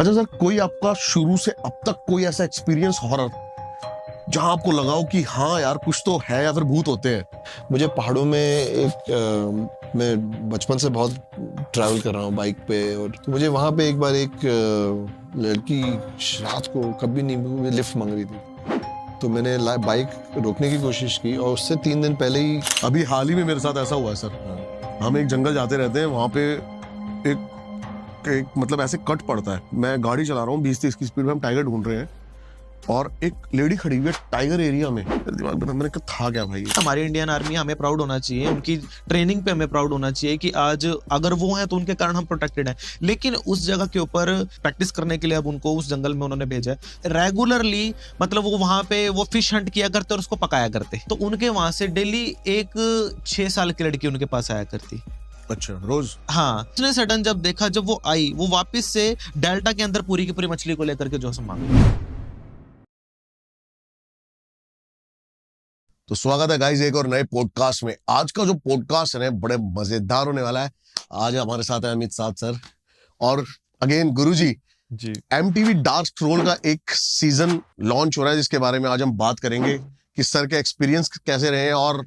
अच्छा सर, कोई आपका शुरू से अब तक कोई ऐसा एक्सपीरियंस हॉरर जहां आपको लगा हो कि हाँ यार कुछ तो है या फिर भूत होते हैं? मुझे पहाड़ों में मैं बचपन से बहुत ट्रैवल कर रहा हूँ बाइक पे, और तो मुझे वहाँ पे एक बार एक लड़की रात को कभी नहीं मुझे लिफ्ट मांग रही थी, तो मैंने बाइक रोकने की कोशिश की और उससे 3 दिन पहले ही अभी हाल ही में मेरे साथ ऐसा हुआ है सर। हम एक जंगल जाते रहते हैं, वहां पे एक मतलब ऐसे कट पड़ता है। मैं गाड़ी चला रहा हूँ 20-30 की स्पीड में, हम टाइगर ढूंढ रहे हैं और एक लेडी खड़ी हुई है टाइगर एरिया में। दिमाग में मैंने कहा था क्या भाई। हमारी इंडियन आर्मी हमें प्राउड होना चाहिए, उनकी ट्रेनिंग पे हमें प्राउड होना चाहिए कि आज अगर वो हैं तो उनके कारण हम प्रोटेक्टेड हैं। लेकिन उस जगह के ऊपर प्रैक्टिस करने के लिए अब उनको उस जंगल में उन्होंने भेजा है रेगुलरली। मतलब वो वहां पे वो फिश हंट किया करते और उसको पकाया करते, तो उनके वहां से डेली एक 6 साल की लड़की उनके पास आया करती। अच्छा, रोज? हाँ, उसने सडन जब देखा, जब वो आई, वो वापस से डेल्टा के अंदर पूरी की पूरी मछली को लेकर के जो मांगा। तो स्वागत है गाइस एक और नए पॉडकास्ट में। आज का जो पॉडकास्ट है बड़े मजेदार होने वाला है। आज हमारे साथ है अमित साथ सर और अगेन गुरुजी जी एमटीवी डार्क स्क्रोल का एक सीजन लॉन्च हो रहा है, जिसके बारे में आज हम बात करेंगे कि सर के एक्सपीरियंस कैसे रहे और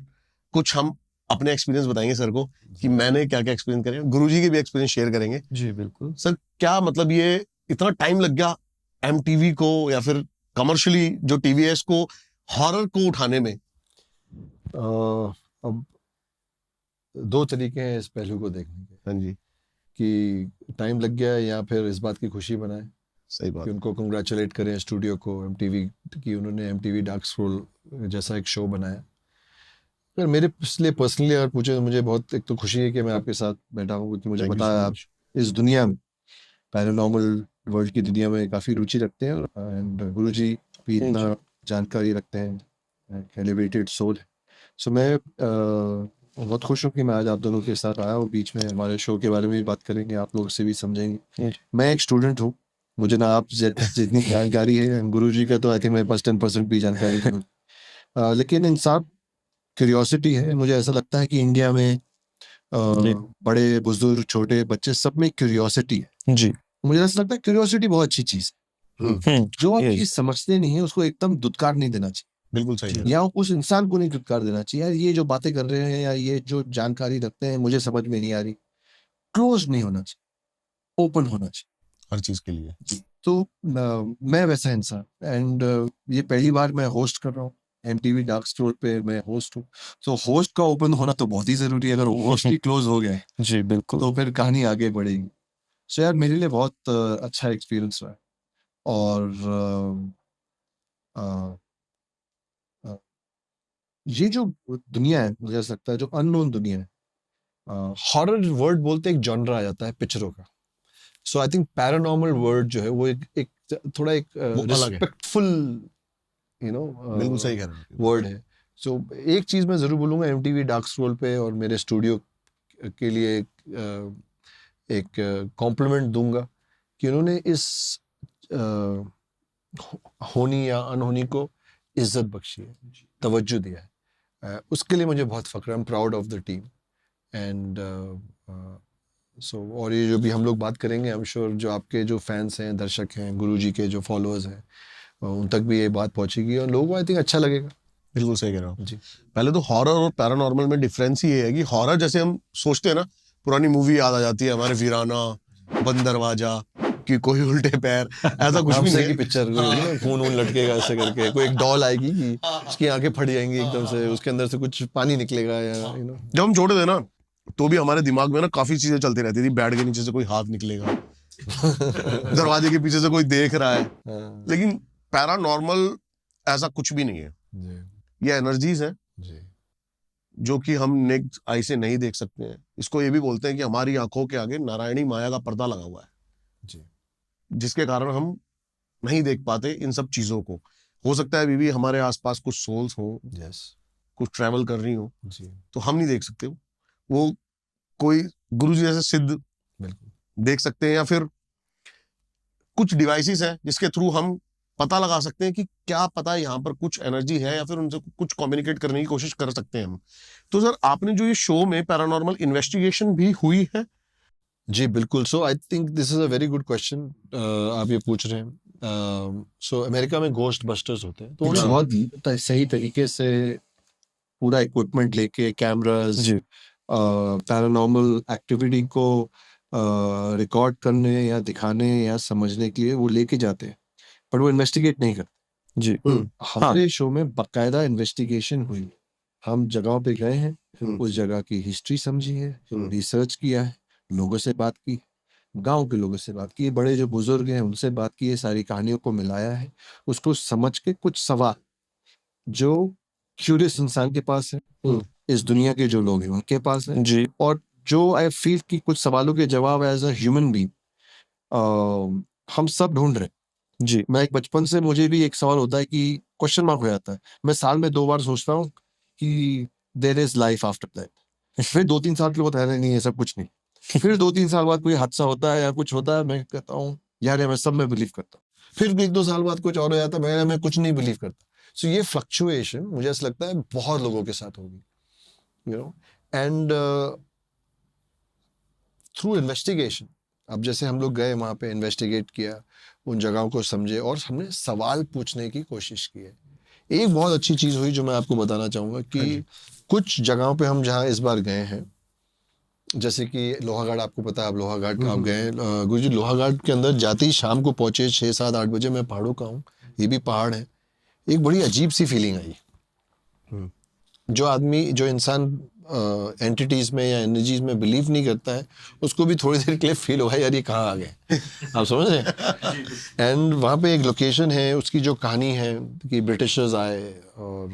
कुछ हम अपने एक्सपीरियंस बताएंगे सर को कि मैंने क्या क्या एक्सपीरियंस करे। गुरुजी के भी एक्सपीरियंस शेयर करेंगे। जी बिल्कुल सर, क्या मतलब ये इतना टाइम लग गया एमटीवी को या फिर कमर्शियली जो टीवी है इसको हॉरर को उठाने में? अब 2 तरीके हैं इस पहलू को देखने के। हाँ जी, कि टाइम लग गया है या फिर इस बात की खुशी मनाएं सही बात। कि उनको कंग्रेचुलेट करें स्टूडियो को, एमटीवी की उन्होंने एमटीवी डार्क स्क्रोल जैसा एक शो बनाया। पर मेरे इसलिए पर्सनली अगर पूछे तो मुझे बहुत एक तो खुशी है कि मैं आपके साथ बैठा हूँ, क्योंकि मुझे Thank you पता so है आप much. इस दुनिया में, पैरानॉर्मल वर्ल्ड की दुनिया में काफ़ी रुचि रखते हैं, एंड गुरुजी भी इतना जानकारी रखते हैं, एलिवेटेड सोल है। सो मैं बहुत खुश हूँ कि मैं आज आप दोनों के साथ आया हूँ। बीच में हमारे शो के बारे में भी बात करेंगे, आप लोग से भी समझेंगे। मैं एक स्टूडेंट हूँ, मुझे ना आप जितनी जानकारी है, गुरुजी का तो आई थिंक मेरे पास 10% भी जानकारी है। लेकिन इंसान क्यूरियोसिटी है। मुझे ऐसा लगता है कि इंडिया में बड़े बुजुर्ग छोटे बच्चे सब में क्यूरियोसिटी है जी। मुझे ऐसा लगता है क्यूरियोसिटी बहुत अच्छी चीज है। जो आप चीज समझते नहीं है उसको एकदम दुत्कार नहीं देना चाहिए। बिल्कुल सही है। या उस इंसान को नहीं दुत्कार देना चाहिए, यार ये जो बातें कर रहे हैं या ये जो जानकारी रखते हैं मुझे समझ में नहीं आ रही। क्लोज नहीं होना चाहिए, ओपन होना चाहिए हर चीज के लिए। तो मैं वैसा इंसान, एंड ये पहली बार मैं होस्ट कर रहा हूँ एमटीवी डार्क स्टोर पे, मैं होस्ट हूँ। तो होस्ट का ओपन होना तो बहुत ही जरूरी है। अगर होस्ट ही क्लोज हो गया जी बिल्कुल, तो फिर कहानी आगे बढ़ेगी। सो यार मेरे लिए बहुत अच्छा एक्सपीरियंस रहा है। और ये जो दुनिया है, मुझे ऐसा लगता है जो अननोन दुनिया है, हॉरर वर्ड बोलते एक जॉनरा आ जाता है पिक्चरों का। सो आई थिंक पैरानॉर्मल वर्ड जो है वो एक थोड़ा एक रिस्पेक्टफुल बिल्कुल सही कह रहे हैं। वर्ड है। सो एक चीज मैं जरूर बोलूंगा एमटीवी डार्क स्क्रोल पे और मेरे स्टूडियो के लिए एक कॉम्प्लीमेंट दूंगा कि उन्होंने इस होनी या अनहोनी को इज्जत बख्शी है, तवज्जो दिया है। उसके लिए मुझे बहुत फख्र है। I am proud of the team and so. और ये जो भी हम लोग बात करेंगे, आई एम श्योर जो आपके जो फैंस हैं, दर्शक हैं, गुरुजी के जो फॉलोअर्स हैं, उन तक भी ये बात पहुंचेगी और लोगों को आई थिंक अच्छा लगेगा। बिल्कुल सही कह रहे हो जी। पहले तो हॉरर और पैरानॉर्मल में डिफरेंस ही ये है कि हॉरर जैसे हम सोचते हैं ना, पुरानी मूवी याद आ जाती है हमारे, वीराना, बंद दरवाजा, कि कोई उल्टे पैर, ऐसा कुछ भी नहीं की पिक्चर खून वून लटकेगा ऐसे करके, कोई एक डॉल आएगी कि उसकी आंखें फट जाएंगी एकदम से, उसके अंदर से कुछ पानी निकलेगा या जब हम छोटे थे ना तो भी हमारे दिमाग में ना काफी चीजें चलती रहती थी। बेड के नीचे से कोई हाथ निकलेगा, दरवाजे के पीछे से कोई देख रहा है। लेकिन पैरानॉर्मल ऐसा कुछ भी नहीं है। ये एनर्जीज है जो कि हम नेक्ड आई से नहीं देख सकते हैं। इसको ये भी बोलते हैं कि हमारी आंखों के आगे नारायणी माया का पर्दा लगा हुआ है, जिसके कारण हम नहीं देख पाते इन सब चीजों को। हो सकता है अभी भी हमारे आसपास कुछ सोल्स हो, कुछ ट्रैवल कर रही हो, तो हम नहीं देख सकते। वो कोई गुरुजी जैसे सिद्ध देख सकते हैं, या फिर कुछ डिवाइसेस हैं जिसके थ्रू हम पता लगा सकते हैं कि क्या पता यहाँ पर कुछ एनर्जी है, या फिर उनसे कुछ कम्युनिकेट करने की कोशिश कर सकते हैं हम। तो सर, आपने जो ये शो में पैरानॉर्मल इन्वेस्टिगेशन भी हुई है? जी बिल्कुल. So I think this is a very good question आप ये पूछ रहे हैं. सो अमेरिका में घोस्ट बस्टर्स होते हैं, तो उन्हें बहुत सही तरीके से पूरा इक्विपमेंट लेके कैमरास जी पैरानॉर्मल एक्टिविटी को रिकॉर्ड करने या दिखाने या समझने के लिए वो लेके जाते हैं, पर वो इन्वेस्टिगेट नहीं करते. जी हमारे शो में बाकायदा इन्वेस्टिगेशन हुई. हम जगहों पे गए हैं, हम्म। उस जगह की हिस्ट्री समझी है, रिसर्च किया है, लोगों से बात की, गांव के लोगों से बात की, बड़े जो बुजुर्ग हैं उनसे बात की है, सारी कहानियों को मिलाया है, उसको समझ के कुछ सवाल जो क्यूरियस इंसान के पास है, इस दुनिया के जो लोग हैं उनके पास है, जी और जो आई फील कि कुछ सवालों के जवाब एज अ ह्यूमन बीइंग हम सब ढूंढ रहे हैं. जी मैं एक बचपन से मुझे भी एक सवाल होता है कि क्वेश्चन मार्क हो जाता है. मैं साल में 2 बार सोचता हूँ कि there is life after that. फिर 2-3 साल के बाद नहीं, ये सब कुछ नहीं. फिर 2-3 साल बाद कोई हादसा होता है या कुछ होता है, मैं कहता हूँ यार मैं सब में बिलीव करता हूँ. फिर 1-2 साल बाद कुछ और हो जाता है, मैं कुछ नहीं बिलीव करता. सो ये फ्लक्चुएशन मुझे ऐसा लगता है बहुत लोगों के साथ होगी, you know. And through investigation, अब जैसे हम लोग गए वहाँ पे, इन्वेस्टिगेट किया, उन जगहों को समझे और हमने सवाल पूछने की कोशिश की है. एक बहुत अच्छी चीज़ हुई जो मैं आपको बताना चाहूँगा कि कुछ जगहों पे हम जहाँ इस बार गए हैं, जैसे कि लोहाघाट, आपको पता है, आप लोहाघाट आप गए हैं. गुरुजी, लोहाघाट के अंदर जाते ही शाम को पहुँचे 6-7-8 बजे. मैं पहाड़ों का हूँ, ये भी पहाड़ है. एक बड़ी अजीब सी फीलिंग आई. जो इंसान एंटिटीज में या एनर्जीज में बिलीव नहीं करता है, उसको भी थोड़ी देर के लिए फील होगा यार ये कहाँ आ गए. आप समझ रहे हैं. एंड वहाँ पे एक लोकेशन है, उसकी जो कहानी है कि ब्रिटिशर्स आए, और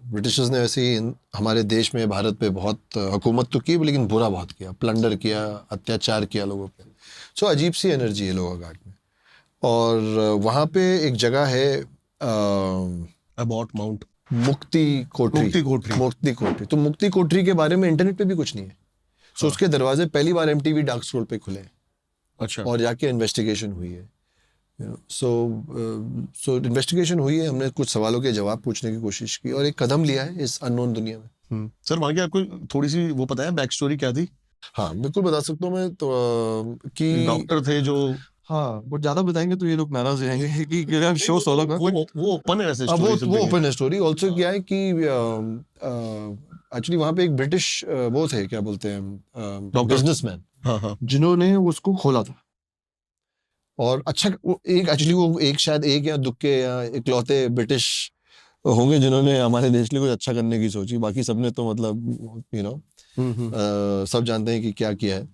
ब्रिटिशर्स ने वैसे ही हमारे देश में, भारत पे बहुत हुकूमत तो की, लेकिन बुरा बहुत किया, प्लंडर किया, अत्याचार किया लोगों पे. सो अजीब सी एनर्जी है लोहाघाट में. और वहाँ पे एक जगह है अबाउट माउंट मुक्ति कोठरी. तो मुक्ति कोठरी के बारे में इंटरनेट पे भी कुछ नहीं है. सो उसके दरवाजे पहली बार एमटीवी डार्क स्क्रोल पे खुले हैं. अच्छा. और जाके इन्वेस्टिगेशन हुई है. सो इन्वेस्टिगेशन हुई है, हमने कुछ सवालों के जवाब पूछने की कोशिश की और एक कदम लिया है इस अननोन दुनिया में. सर वहाँ की आपको थोड़ी सी वो पता है बैक स्टोरी क्या थी? हाँ बिल्कुल बता सकता हूँ मैं. तो कि डॉक्टर थे जो, हाँ वो ज्यादा बताएंगे तो ये लोग नाराज हो जाएंगे कि शो सोलो का. वो ओपन है वैसे वो स्टोरी. ओपन है स्टोरी. ऑल्सो क्या है कि एक्चुअली वहाँ पे एक ब्रिटिश वो थे, क्या बोलते हैं, बिजनेसमैन, हाँ जिन्होंने उसको खोला था. और अच्छा वो एक शायद एक या दुक्के या इकलौते ब्रिटिश होंगे जिन्होंने हमारे देश के लिए कुछ अच्छा करने की सोची. बाकी सबने तो मतलब यू नो सब जानते हैं कि क्या किया है.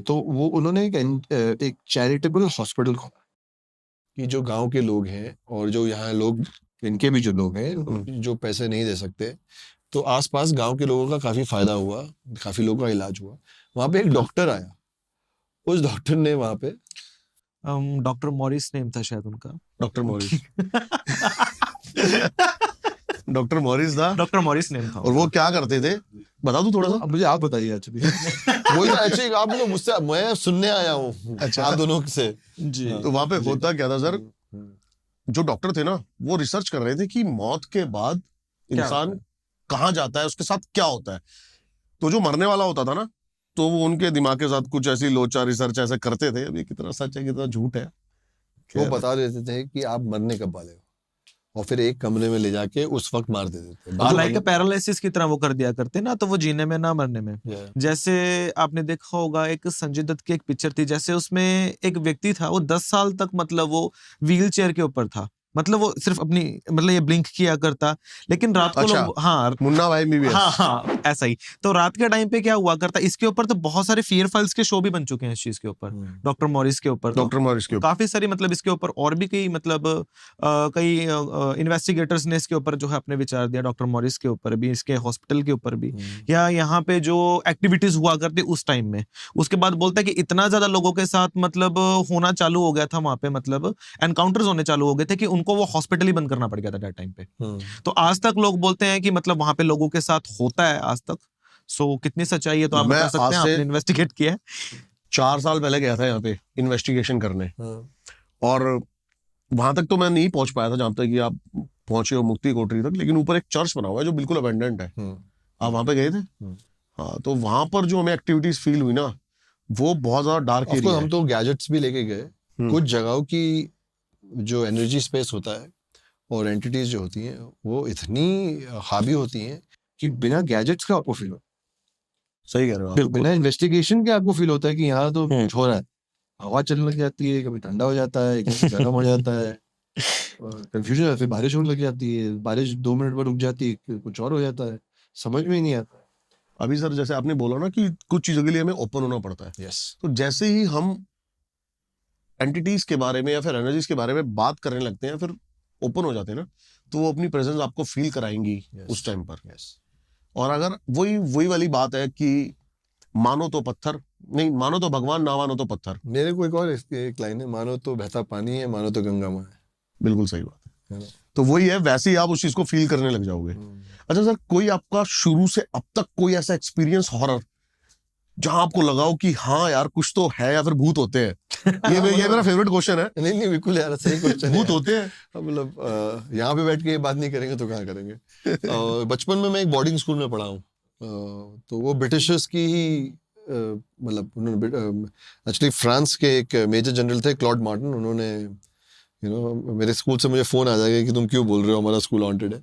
तो वो उन्होंने एक चैरिटेबल हॉस्पिटल खोला कि जो गांव के लोग हैं और जो यहाँ लोग, इनके भी जो लोग हैं जो पैसे नहीं दे सकते, तो आसपास गांव के लोगों का काफी फायदा हुआ, काफी लोगों का इलाज हुआ. वहां पे एक डॉक्टर आया. उस डॉक्टर ने वहां पे डॉक्टर मॉरिस नेम था शायद उनका. डॉक्टर मॉरिस डॉक्टर मॉरिस था. डॉक्टर मॉरिस नेम था. और वो क्या करते थे बता दूं थोड़ा सा? अब मुझे आप बताइए एक्चुअली. वो एक्चुअली आप लोग मुझसे, मैं सुनने आया हूँ अच्छा. आप दोनों से. जी. तो वहां पे होता क्या था सर, जो डॉक्टर थे ना वो रिसर्च कर रहे थे कि मौत के बाद इंसान कहाँ जाता है, उसके साथ क्या होता है. तो जो मरने वाला होता था ना, तो वो उनके दिमाग के साथ कुछ ऐसी लोचा रिसर्च ऐसे करते थे. अभी कितना सच है कितना झूठ है, वो बता देते थे कि आप मरने कब वाले हो, और फिर एक कमरे में ले जाके उस वक्त मार देते थे. लाइक पैरालिसिस की तरह वो कर दिया करते ना, तो वो जीने में ना मरने में. जैसे आपने देखा होगा एक संजय दत्त की एक पिक्चर थी, जैसे उसमें एक व्यक्ति था, वो 10 साल तक मतलब वो व्हील चेयर के ऊपर था, मतलब वो सिर्फ अपनी मतलब ये ब्लिंक किया करता, लेकिन रात को अच्छा, लोग, हाँ मुन्ना भाई भी हाँ ऐसा ही. तो रात के टाइम पे क्या हुआ करता, इसके ऊपर तो बहुत सारे फियर फाइल्स के शो भी बन चुके हैं इस चीज के ऊपर, डॉक्टर मॉरिस के ऊपर. डॉक्टर मॉरिस के ऊपर काफी सारी मतलब इसके ऊपर और भी कई मतलब कई इन्वेस्टिगेटर्स ने इसके ऊपर जो है अपने विचार दिया, डॉक्टर मॉरिस के ऊपर भी, इसके हॉस्पिटल के ऊपर भी, या यहाँ पे जो एक्टिविटीज हुआ करती उस टाइम में. उसके बाद बोलता है कि इतना ज्यादा लोगों के साथ मतलब होना चालू हो गया था वहां पे, मतलब एनकाउंटर्स होने चालू हो गए थे कि उनको वो हॉस्पिटल ही बंद करना पड़ गया था दैट टाइम पे. तो आज तक लोग बोलते हैं कि मतलब वहां पे लोगों के साथ होता है आज तक. सो कितनी सच्चाई है तो आप बता सकते हैं, आपने इन्वेस्टिगेट किया है. 4 साल पहले गया था यहाँ पे इन्वेस्टिगेशन करने, और वहां तक तो मैं नहीं पहुंच पाया था जहां तक कि आप पहुंचे हो मुक्ति कोठरी तक, लेकिन ऊपर एक चर्च बना हुआ है जो बिल्कुल अबेंडेंट है. आप वहां पे गए थे? हाँ. तो वहां पर जो हमें एक्टिविटीज फील हुई ना, वो बहुत ज्यादा डार्क Of course, एरिया हम है। तो गैजेट्स भी लेके गए। कुछ जगहों की जो एनर्जी स्पेस होता है और एंटिटीज जो होती हैं वो इतनी हावी होती हैं कि बिना गैजेट्स का आपको फील होता सही कह रहे हो है, आप। बिना इन्वेस्टिगेशन के आपको फील होता है कि यहाँ तो कुछ हो रहा है। हवा चलने लग जाती है, कभी ठंडा हो जाता है, कभी गर्म हो जाता है, कंफ्यूजन है, फिर बारिश होने लग जाती है, बारिश 2 मिनट पर रुक जाती है, फिर कुछ और हो जाता है, समझ में ही नहीं आता। अभी सर जैसे आपने बोला ना कि कुछ चीजों के लिए हमें ओपन होना पड़ता है, यस, तो जैसे ही हम एंटिटीज के बारे में या फिर एनर्जीज के बारे में बात करने लगते हैं, फिर ओपन हो जाते हैं ना, तो वो अपनी प्रेजेंस आपको फील कराएंगी उस टाइम पर। यस। और अगर वही वाली बात है कि मानो तो पत्थर नहीं, मानो तो भगवान, ना मानो तो पत्थर। मेरे को एक और एक लाइन है, मानो तो बहता पानी है, मानो तो गंगा माँ है। बिल्कुल सही बात है है। ना? तो वही है, वैसे ही आप उस चीज को फील करने लग जाओगे। अच्छा सर, कोई आपका शुरू से अब तक कोई ऐसा एक्सपीरियंस हॉरर जहां आपको लगा हो कि हाँ यार कुछ तो है या फिर भूत होते हैं? ये मेरा फेवरेट क्वेश्चन है। नहीं बिल्कुल यार, सही क्वेश्चन भूत है। होते हैं? मतलब यहाँ पे बैठ के ये बात नहीं करेंगे तो कहाँ करेंगे। बचपन में मैं एक बोर्डिंग स्कूल में पढ़ा हूँ, तो वो ब्रिटिशर्स की ही मतलब उन्होंने एक्चुअली फ्रांस के एक मेजर जनरल थे क्लॉड मार्टिन, उन्होंने मेरे स्कूल से मुझे फ़ोन आ जाएगा कि तुम क्यों बोल रहे हो हमारा स्कूल हॉन्टेड है,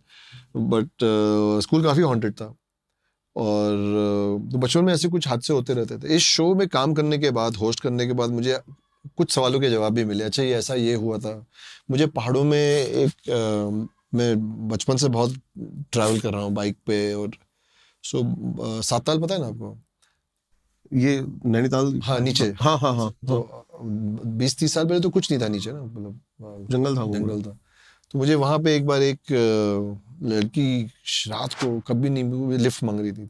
बट स्कूल काफ़ी हॉन्टेड था। और तो बचपन में ऐसे कुछ हादसे होते रहते थे। इस शो में काम करने के बाद, होस्ट करने के बाद मुझे कुछ सवालों के जवाब भी मिले। अच्छा ये ऐसा ये हुआ था। मुझे पहाड़ों में मैं बचपन से बहुत ट्रैवल कर रहा हूँ बाइक पे, और साताल पता है ना आपको? ये नैनीताल? हाँ नीचे। हाँ। तो 20-30 साल पहले तो कुछ नहीं था नीचे ना, मतलब जंगल था वो। जंगल था। तो मुझे वहाँ पे एक बार एक लड़की रात को कभी नहीं लिफ्ट मांग रही थी,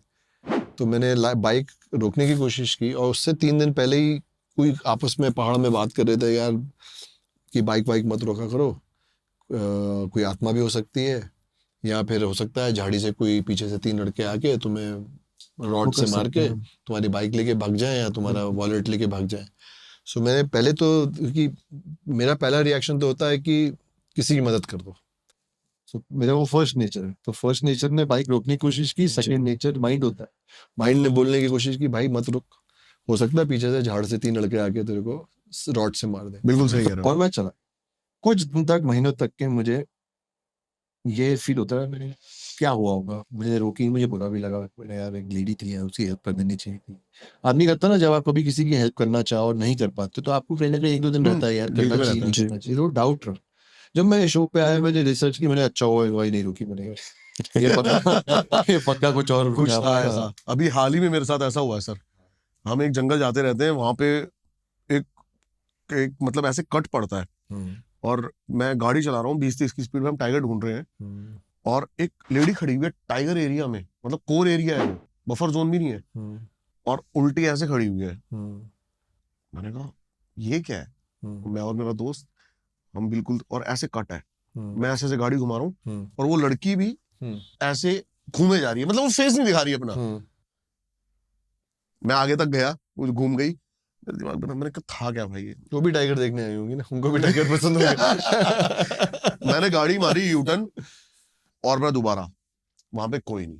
तो मैंने बाइक रोकने की कोशिश की, और उससे 3 दिन पहले ही कोई आपस में पहाड़ में बात कर रहे थे यार कि बाइक वाइक मत रोका करो, कोई आत्मा भी हो सकती है, या फिर हो सकता है झाड़ी से कोई पीछे से 3 लड़के आके तुम्हें रॉड से मार के तुम्हारी बाइक लेके भाग जाए या तुम्हारा वॉलेट लेके भाग जाए। सो मैंने पहले तो, क्योंकि मेरा पहला रिएक्शन तो होता है कि किसी की मदद कर दो। So, मेरा वो फर्स्ट नेचर है, तो फर्स्ट नेचर ने बाइक रोकने की कोशिश की। सेकंड नेचर माइंड होता है, माइंड ने बोलने की कोशिश की भाई मत रुक, हो सकता है पीछे से झाड़ से 3 लड़के आके तेरे को रॉड से मार दे। बिल्कुल सही कह रहे हो। और मैं चला कुछ दिन तक, महीनों तक के मुझे ये फील होता है मैंने क्या हुआ होगा। मुझे रोकी, मुझे बुरा भी लगा, मैंने यार एक लेडी थी यार, उसकी हेल्प कर देनी चाहिए थी। आदमी करता ना, जब आप कभी किसी की हेल्प करना चाहो और नहीं कर पाते तो आपको कहीं ना कहीं 1-2 दिन रहता है यार, करना चाहिए नहीं करना चाहिए, तो डाउट रहा। जब मैं शो पे आया, मैंने रिसर्च की, मैंने अच्छा हुआ नहीं रुकी, मैंने ये पक्का कुछ और कुछ था ऐसा। अभी हाल ही में मेरे साथ ऐसा हुआ है सर। हम एक जंगल जाते रहते हैं, वहां पे एक मतलब ऐसे कट पड़ता है, और मैं गाड़ी चला रहा हूँ 20-30 की स्पीड में, हम टाइगर ढूंढ रहे हैं, और एक लेडी खड़ी हुई है टाइगर एरिया में, मतलब कोर एरिया है वो, बफर जोन भी नहीं है, और उल्टी ऐसे खड़ी हुई है। मैंने कहा ये क्या है? मैं और मेरा दोस्त हम बिल्कुल, और ऐसे कट है, मैं ऐसे गाड़ी घुमा रहा हूँ, और वो लड़की भी ऐसे घूमे जा रही है, मतलब वो फेस नहीं दिखा रही है अपना। मैं आगे तक गया, वो घूम गई, मेरे दिमाग में मैंने कहा था क्या भाई ये? वो भी टाइगर देखने आई होंगी ना, उनको भी टाइगर पसंद होगा। मैंने गाड़ी मारी यू-टर्न, और मैं दोबारा, वहां पे कोई नहीं।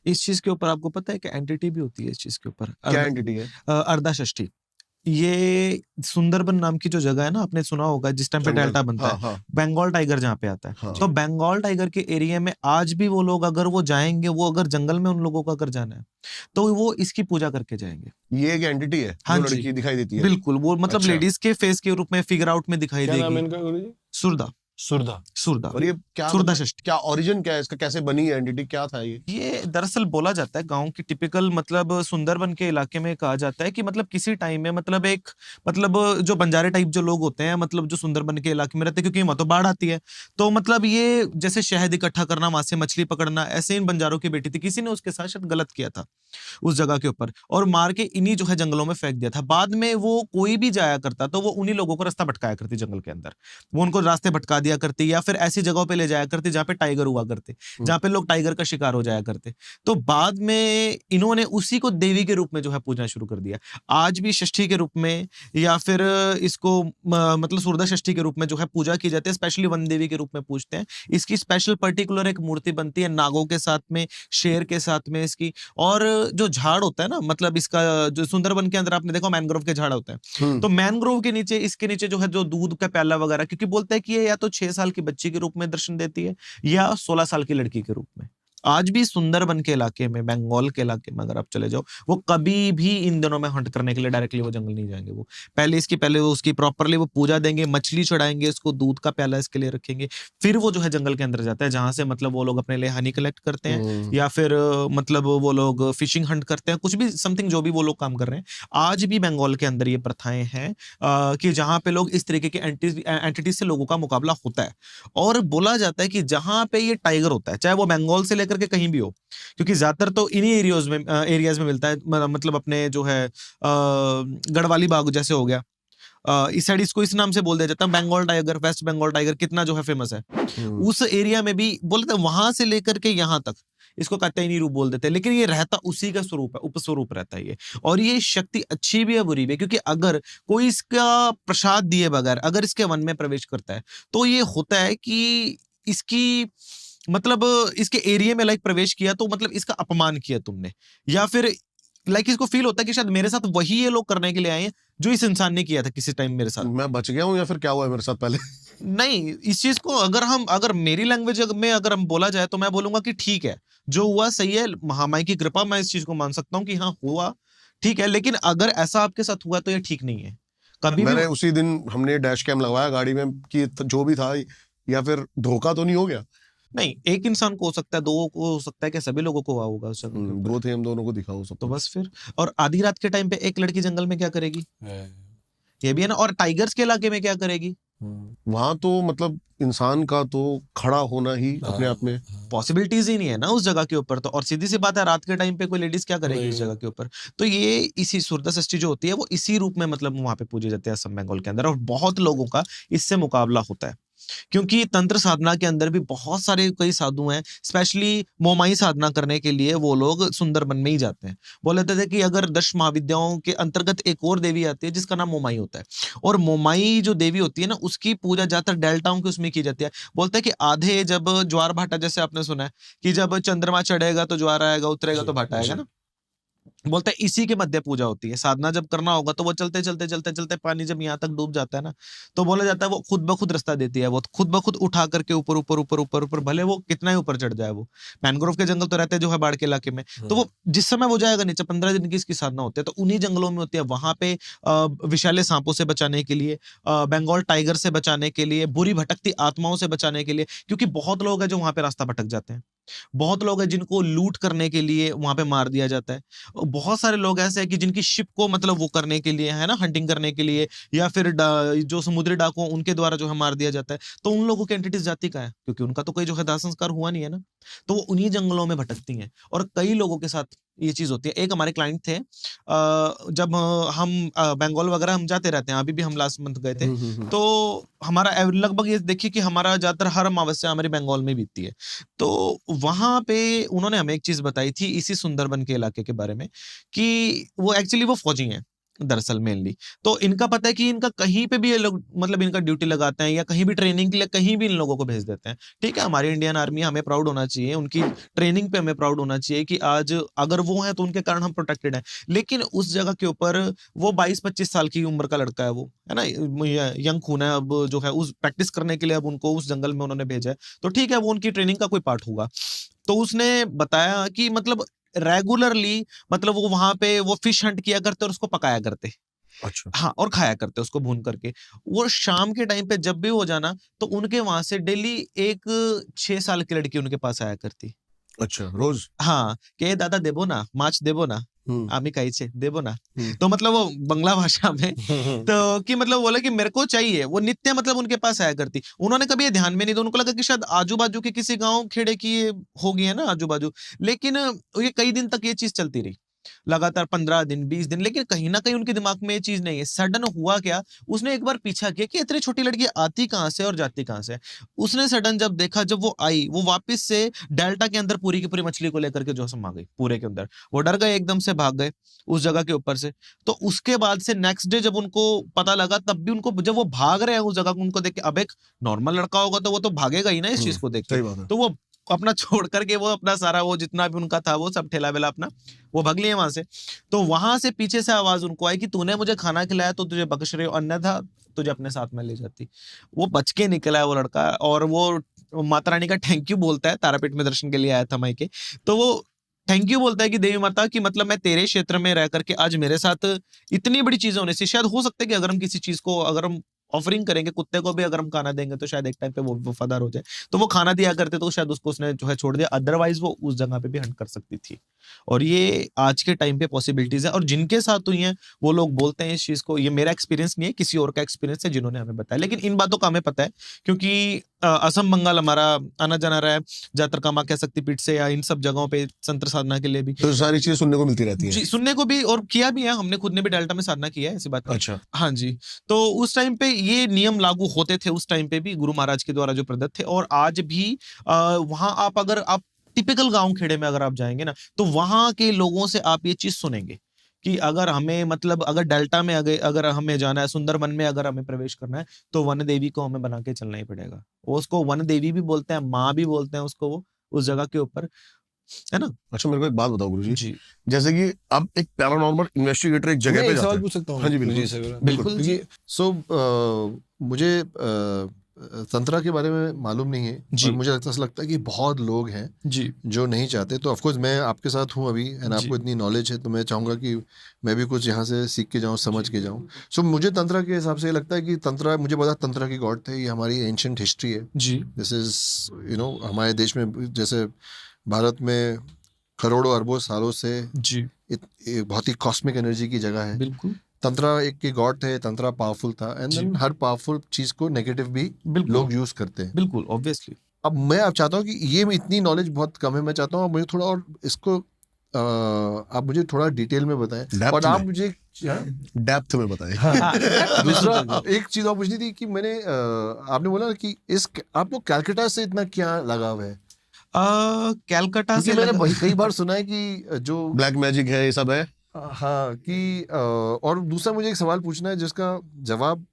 इस चीज के ऊपर आपको पता है कि एंटिटी भी होती है इस चीज के ऊपर? क्या एंटिटी है? अर्धाषष्ठी। ये सुंदरबन नाम की जो जगह है ना, आपने सुना होगा, जिस टाइम पे डेल्टा बनता है, बंगाल टाइगर जहाँ पे आता है, तो बंगाल टाइगर के एरिया में आज भी वो लोग अगर वो जाएंगे, वो अगर जंगल में उन लोगों का अगर जाना है तो वो इसकी पूजा करके जाएंगे। ये एक एंटिटी है? हाँ जो लड़की दिखाई देती है? बिल्कुल, वो मतलब अच्छा। लेडीज के फेस के रूप में, फिगर आउट में दिखाई क्या नाम है देगी। इनका गुरुजी? सुरदा। और ये क्या सुरदा षष्ठी। क्या ओरिजिन क्या है इसका? कैसे बनी है एंटिटी? क्या था ये दरअसल बोला जाता है गांव की टिपिकल, मतलब सुंदरबन के इलाके में कहा जाता है कि मतलब किसी टाइम में, मतलब एक, मतलब जो बंजारे टाइप जो लोग होते हैं, मतलब जो सुंदरबन के इलाके में रहते हैं, क्योंकि वहां तो बाढ़ आती है, तो मतलब ये जैसे शहद इकट्ठा करना, वहां से मछली पकड़ना, ऐसे इन बंजारों की बेटी थी, किसी ने उसके साथ शायद गलत किया था उस जगह के ऊपर, और मार के इन्हीं जो है जंगलों में फेंक दिया था। बाद में वो कोई भी जाया करता तो वो उन्हीं लोगों को रास्ता भटकाया करती जंगल के अंदर, वो उनको रास्ते भटका दिया करती, या फिर ऐसी जगहों पे ले जाया करती जहाँ पे टाइगर हुआ करते, जहाँ पे लोग टाइगर का शिकार हो जाया करते। तो बाद में इन्होंने उसी को देवी के रूप में जो है पूजना शुरू कर दिया। आज भी षष्ठी के रूप में या फिर इसको मतलब सूरदा षष्ठी के रूप में जो है पूजा की जाती है, स्पेशली वन देवी के रूप में पूजते हैं। इसकी स्पेशल पर्टिकुलर एक मूर्ति बनती है नागों के साथ में, शेर के साथ में इसकी। और जो झाड़ होता है ना, मतलब इसका जो सुंदरबन के अंदर आपने देखा मैंग्रोव के झाड़ होते हैं, तो मैंग्रोव के नीचे, इसके नीचे जो है जो दूध का प्याला वगैरह, क्योंकि बोलते हैं कि ये या तो 6 साल की बच्ची के रूप में दर्शन देती है या 16 साल की लड़की के रूप में। आज भी सुंदरबन के इलाके में, बंगाल के इलाके में अगर आप चले जाओ, वो कभी भी इन दिनों में हंट करने के लिए डायरेक्टली वो जंगल नहीं जाएंगे। वो पहले वो उसकी प्रॉपरली वो पूजा देंगे, मछली चढ़ाएंगे, इसको दूध का प्याला इसके लिए रखेंगे, फिर वो जो है जंगल के अंदर जाता है, जहां से मतलब वो लोग अपने लिए हनी कलेक्ट करते हैं या फिर मतलब वो लोग फिशिंग हंट करते हैं, कुछ भी समथिंग जो भी वो लोग काम कर रहे हैं। आज भी बंगाल के अंदर ये प्रथाएं हैं कि जहां पे लोग इस तरीके के एंटिटीज से लोगों का मुकाबला होता है। और बोला जाता है कि जहां पे ये टाइगर होता है, चाहे वो बंगाल से लेकर के कहीं भी हो, क्योंकि ज्यादातर तो इन्हीं एरियाज में मिलता है, मतलब अपने जो है गढ़वाली बाग जैसे हो गया, इस साइड इसको इस नाम से बोल दिया जाता है, Bengal tiger, west Bengal tiger कितना जो है फेमस है। उस एरिया में भी बोलते हैं, वहां से लेकर के यहाँ तक इसको कत्यायनी रूप बोल देते हैं, लेकिन ये रहता उसी का स्वरूप है, उपस्वरूप रहता है ये। और ये शक्ति अच्छी भी है बुरी भी है, क्योंकि अगर कोई इसका प्रसाद दिए बगैर अगर इसके वन में प्रवेश करता है, तो ये होता है कि इसकी मतलब इसके एरिया में लाइक प्रवेश किया तो मतलब इसका अपमान किया तुमने, या फिर लाइक इसको फील होता है कि शायद मेरे साथ वही ये लोग करने के लिए आए हैं जो इस इंसान ने किया था किसी टाइम मेरे साथ। मैं बच गया हूँ या फिर क्या हुआ है मेरे साथ पहले? नहीं, इस चीज को अगर मेरी लैंग्वेज में अगर हम बोला जाए तो मैं बोलूंगा कि ठीक है, जो हुआ सही है, महामाई की कृपा, मैं इस चीज को मान सकता हूँ कि हाँ हुआ ठीक है, लेकिन अगर ऐसा आपके साथ हुआ तो ये ठीक नहीं है। कभी मैंने भी उसी दिन हमने डैश कैम लगवाया गाड़ी में कि जो भी था, या फिर धोखा तो नहीं हो गया? नहीं, एक इंसान को हो सकता है, दो को हो सकता है, कि सभी लोगों को हुआ होगा उस जगह के ऊपर। दो थे, हम दोनों को दिखा हो सब तो कुछ। बस फिर, और आधी रात के टाइम पे एक लड़की जंगल में क्या करेगी, ये भी है ना। और टाइगर्स के इलाके में क्या करेगी, वहां तो मतलब इंसान का तो खड़ा होना ही अपने आप में पॉसिबिलिटीज ही नहीं है ना उस जगह के ऊपर। तो और सीधी सी बात है, रात के टाइम पे कोई लेडीज क्या करेगी उस जगह के ऊपर। तो ये इसी सूरदा षष्ठी जो होती है वो इसी रूप में मतलब वहां पे पूजे जाते हैं असम बंगाल के अंदर, और बहुत लोगों का इससे मुकाबला होता है, क्योंकि तंत्र साधना के अंदर भी बहुत सारे कई साधु हैं, स्पेशली मोमाई साधना करने के लिए वो लोग सुंदरबन में ही जाते हैं। बोले थे कि अगर 10 महाविद्याओं के अंतर्गत एक और देवी आती है जिसका नाम मोमाई होता है, और मोमाई जो देवी होती है ना, उसकी पूजा ज्यादातर डेल्टाओं के उसमें की जाती है। बोलते हैं कि आधे जब ज्वार भाटा, जैसे आपने सुना है कि जब चंद्रमा चढ़ेगा तो ज्वार आएगा, उतरेगा तो भाटा आएगा ना, बोलते हैं इसी के मध्य पूजा होती है। साधना जब करना होगा तो वो चलते चलते चलते चलते पानी जब यहाँ तक डूब जाता है ना, तो बोला जाता है वो खुद ब खुद रास्ता देती है, वो खुद ब खुद उठा करके ऊपर ऊपर ऊपर ऊपर ऊपर, भले वो कितना ही ऊपर चढ़ जाए। वो मैनग्रोव के जंगल तो रहते हैं जो है बाढ़ के इलाके में, तो वो जिस समय वो जाएगा नीचे, 15 दिन की इसकी साधना होती है, तो उन्हीं जंगलों में होती है। वहां पे विषैले सांपों से बचाने के लिए, बंगाल टाइगर से बचाने के लिए, बुरी भटकती आत्माओं से बचाने के लिए, क्योंकि बहुत लोग हैं जो वहां पे रास्ता भटक जाते हैं, बहुत लोग हैं जिनको लूट करने के लिए वहां पे मार दिया जाता है, बहुत सारे लोग ऐसे हैं कि जिनकी शिप को मतलब वो करने के लिए है ना, हंटिंग करने के लिए, या फिर जो समुद्री डाकू उनके द्वारा जो है मार दिया जाता है। तो उन लोगों की एंटिटीज जाती कहाँ है, क्योंकि उनका तो कोई जो है दाह संस्कार हुआ नहीं है ना, तो वो उन्हीं जंगलों में भटकती हैं। और कई लोगों के साथ ये चीज होती है। एक हमारे क्लाइंट थे, जब हम बंगाल वगैरह हम जाते रहते हैं, अभी भी हम लास्ट मंथ गए थे, तो हमारा लगभग ये देखिए कि हमारा ज्यादातर हर अमावस्या हमारी बंगाल में बीतती है। तो वहां पे उन्होंने हमें एक चीज बताई थी इसी सुंदरबन के इलाके के बारे में, कि वो एक्चुअली वो फौजी हैं दरअसल मेनली। तो इनका पता है कि इनका कहीं पे भी ये लोग मतलब इनका ड्यूटी लगाते हैं, या कहीं भी ट्रेनिंग के लिए कहीं भी इन लोगों को भेज देते हैं। ठीक है, हमारी इंडियन आर्मी, हमें प्राउड होना चाहिए, उनकी ट्रेनिंग पे हमें प्राउड होना चाहिए कि आज अगर वो है तो उनके कारण हम प्रोटेक्टेड हैं। लेकिन उस जगह के ऊपर वो 22-25 साल की उम्र का लड़का है, वो है ना, यंग खून है, अब जो है उस प्रैक्टिस करने के लिए अब उनको उस जंगल में उन्होंने भेजा है। तो ठीक है, वो उनकी ट्रेनिंग का कोई पार्ट होगा। तो उसने बताया कि मतलब रेगुलरली मतलब वो वहां पे वो फिश हंट किया करते और उसको पकाया करते। अच्छा। हाँ, और खाया करते उसको भून करके। वो शाम के टाइम पे जब भी हो जाना, तो उनके वहां से डेली एक 6 साल की लड़की उनके पास आया करती। अच्छा, रोज? हाँ, के दादा देबो ना, माछ देबो ना, आमी खाइछे देबो ना। तो मतलब वो बंगला भाषा में तो कि मतलब बोला कि मेरे को चाहिए, वो नित्य मतलब उनके पास आया करती। उन्होंने कभी ये ध्यान में नहीं दिया, उनको लगा कि शायद आजू बाजू के किसी गांव खेड़े की ये होगी है ना आजू बाजू। लेकिन ये कई दिन तक ये चीज चलती रही। लगातार 15 दिन 20 दिन, लेकिन कहीं ना कहीं उनके दिमाग में ये चीज नहीं है। सडन हुआ क्या, उसने एक बार पीछा किया कि इतनी छोटी लड़की आती कहाँ से और जाती कहाँ से। उसने सडन जब देखा, जब वो आई, वो वापस से डेल्टा के अंदर पूरी की पूरी मछली को लेकर के जोशम आ गई पूरे के अंदर। वो डर गए, एकदम से भाग गए उस जगह के ऊपर से। तो उसके बाद से नेक्स्ट डे जब उनको पता लगा, तब भी उनको, जब वो भाग रहे हैं उस जगह को, उनको देख के, अब एक नॉर्मल लड़का होगा तो वो तो भागेगा ही ना इस चीज को देख के। सही बात है। तो वो अपना छोड़ करके, वो अपना सारा वो जितना भी उनका था वो सब ठेला वेला अपना वो भाग लिए वहां से। तो वहां से पीछे से आवाज उनको आई कि तूने मुझे खाना खिलाया तो तुझे बख्श रहे हो, अन्यथा तुझे अपने साथ में ले जाती। वो बच के निकला है वो लड़का, और वो माता रानी का थैंक यू बोलता है। तारापीठ में दर्शन के लिए आया था मायके, तो वो थैंक यू बोलता है कि देवी माता की, मतलब मैं तेरे क्षेत्र में रह करके आज मेरे साथ इतनी बड़ी चीजें होने से, शायद हो सकता है कि अगर हम किसी चीज को, अगर हम ऑफरिंग करेंगे, कुत्ते को भी अगर हम खाना देंगे तो शायद एक टाइम पे वो वफादार हो जाए। तो वो खाना दिया करते तो शायद उसको उसने जो है छोड़ दिया, अदरवाइज वो उस जगह पे भी हंट कर सकती थी। और ये आज के टाइम पे पॉसिबिलिटीज है, और जिनके साथ हुई है वो लोग बोलते हैं इस चीज को। ये मेरा एक्सपीरियंस नहीं है, किसी और का एक्सपीरियंस है जिन्होंने हमें बताया, लेकिन इन बातों का हमें पता है क्योंकि असम बंगाल हमारा आना जाना रहा है, जातर कामाख्या शक्तिपीठ से या इन सब जगहों पे तंत्र साधना के लिए भी। तो सारी चीजें सुनने को मिलती रहती है। जी, सुनने को भी, और किया भी है, हमने खुद ने भी डेल्टा में साधना किया है, ऐसी बात नहीं। अच्छा। हाँ जी। तो उस टाइम पे ये नियम लागू होते थे, उस टाइम पे भी गुरु महाराज के द्वारा जो प्रदत्त थे। और आज भी वहां आप, अगर आप टिपिकल गांव खेड़े में अगर आप जाएंगे ना, तो वहां के लोगों से आप ये चीज सुनेंगे कि अगर हमें, मतलब अगर डेल्टा में अगर हमें जाना है, सुंदरवन में अगर हमें प्रवेश करना है, तो वन देवी को हमें बना के चलना ही पड़ेगा। वो उसको वन देवी भी बोलते हैं, माँ भी बोलते हैं उसको, वो उस जगह के ऊपर, है ना। अच्छा, मेरे को एक बात बताओ गुरुजी, जी जैसे कि अब एक पैरानॉर्मल इन्वेस्टिगेटर एक जगह मैं पे एक जाता सवाल है। पूछ सकता हूँ? हाँ जी, बिल्कुल। जी सर, बिल्कुल जी। मुझे तंत्रा के बारे में मालूम नहीं है, जी। और मुझे ऐसा लगता है कि बहुत लोग हैं जी जो नहीं चाहते। तो ऑफ कोर्स मैं आपके साथ हूँ अभी, एंड आपको इतनी नॉलेज है, तो मैं चाहूँगा कि मैं भी कुछ यहाँ से सीख के जाऊँ, समझ के जाऊँ। सो मुझे तंत्रा के हिसाब से लगता है कि तंत्रा, मुझे पता तंत्रा की गॉड थे, ये हमारी एंशिएंट हिस्ट्री है। जी दिस इज हमारे देश में, जैसे भारत में करोड़ों अरबों सालों से जी एक बहुत ही कॉस्मिक एनर्जी की जगह है। बिल्कुल तंत्रा एक के गॉड थे, तंत्रा पावरफुल था, एंड देन हर पावरफुल चीज को नेगेटिव भी बिल्कुल लोग यूज करते हैं। बिल्कुल ऑब्वियसली। अब मैं आप चाहता हूँ कि ये इतनी नॉलेज बहुत कम है, मैं चाहता हूँ आप मुझे थोड़ा और इसको आप मुझे थोड़ा डिटेल में बताएं, Depth और आप में। मुझे डेप्थ में बताइए। दूसरा एक चीज और पूछनी थी कि मैंने आपने बोला कि इस आपको कैलकाटा से इतना क्या लगाव है? कैलकाटा क्योंकि से मैंने कई बार सुना है कि जो ब्लैक मैजिक है, ये सब है। हाँ कि और दूसरा मुझे एक सवाल पूछना है जिसका जवाब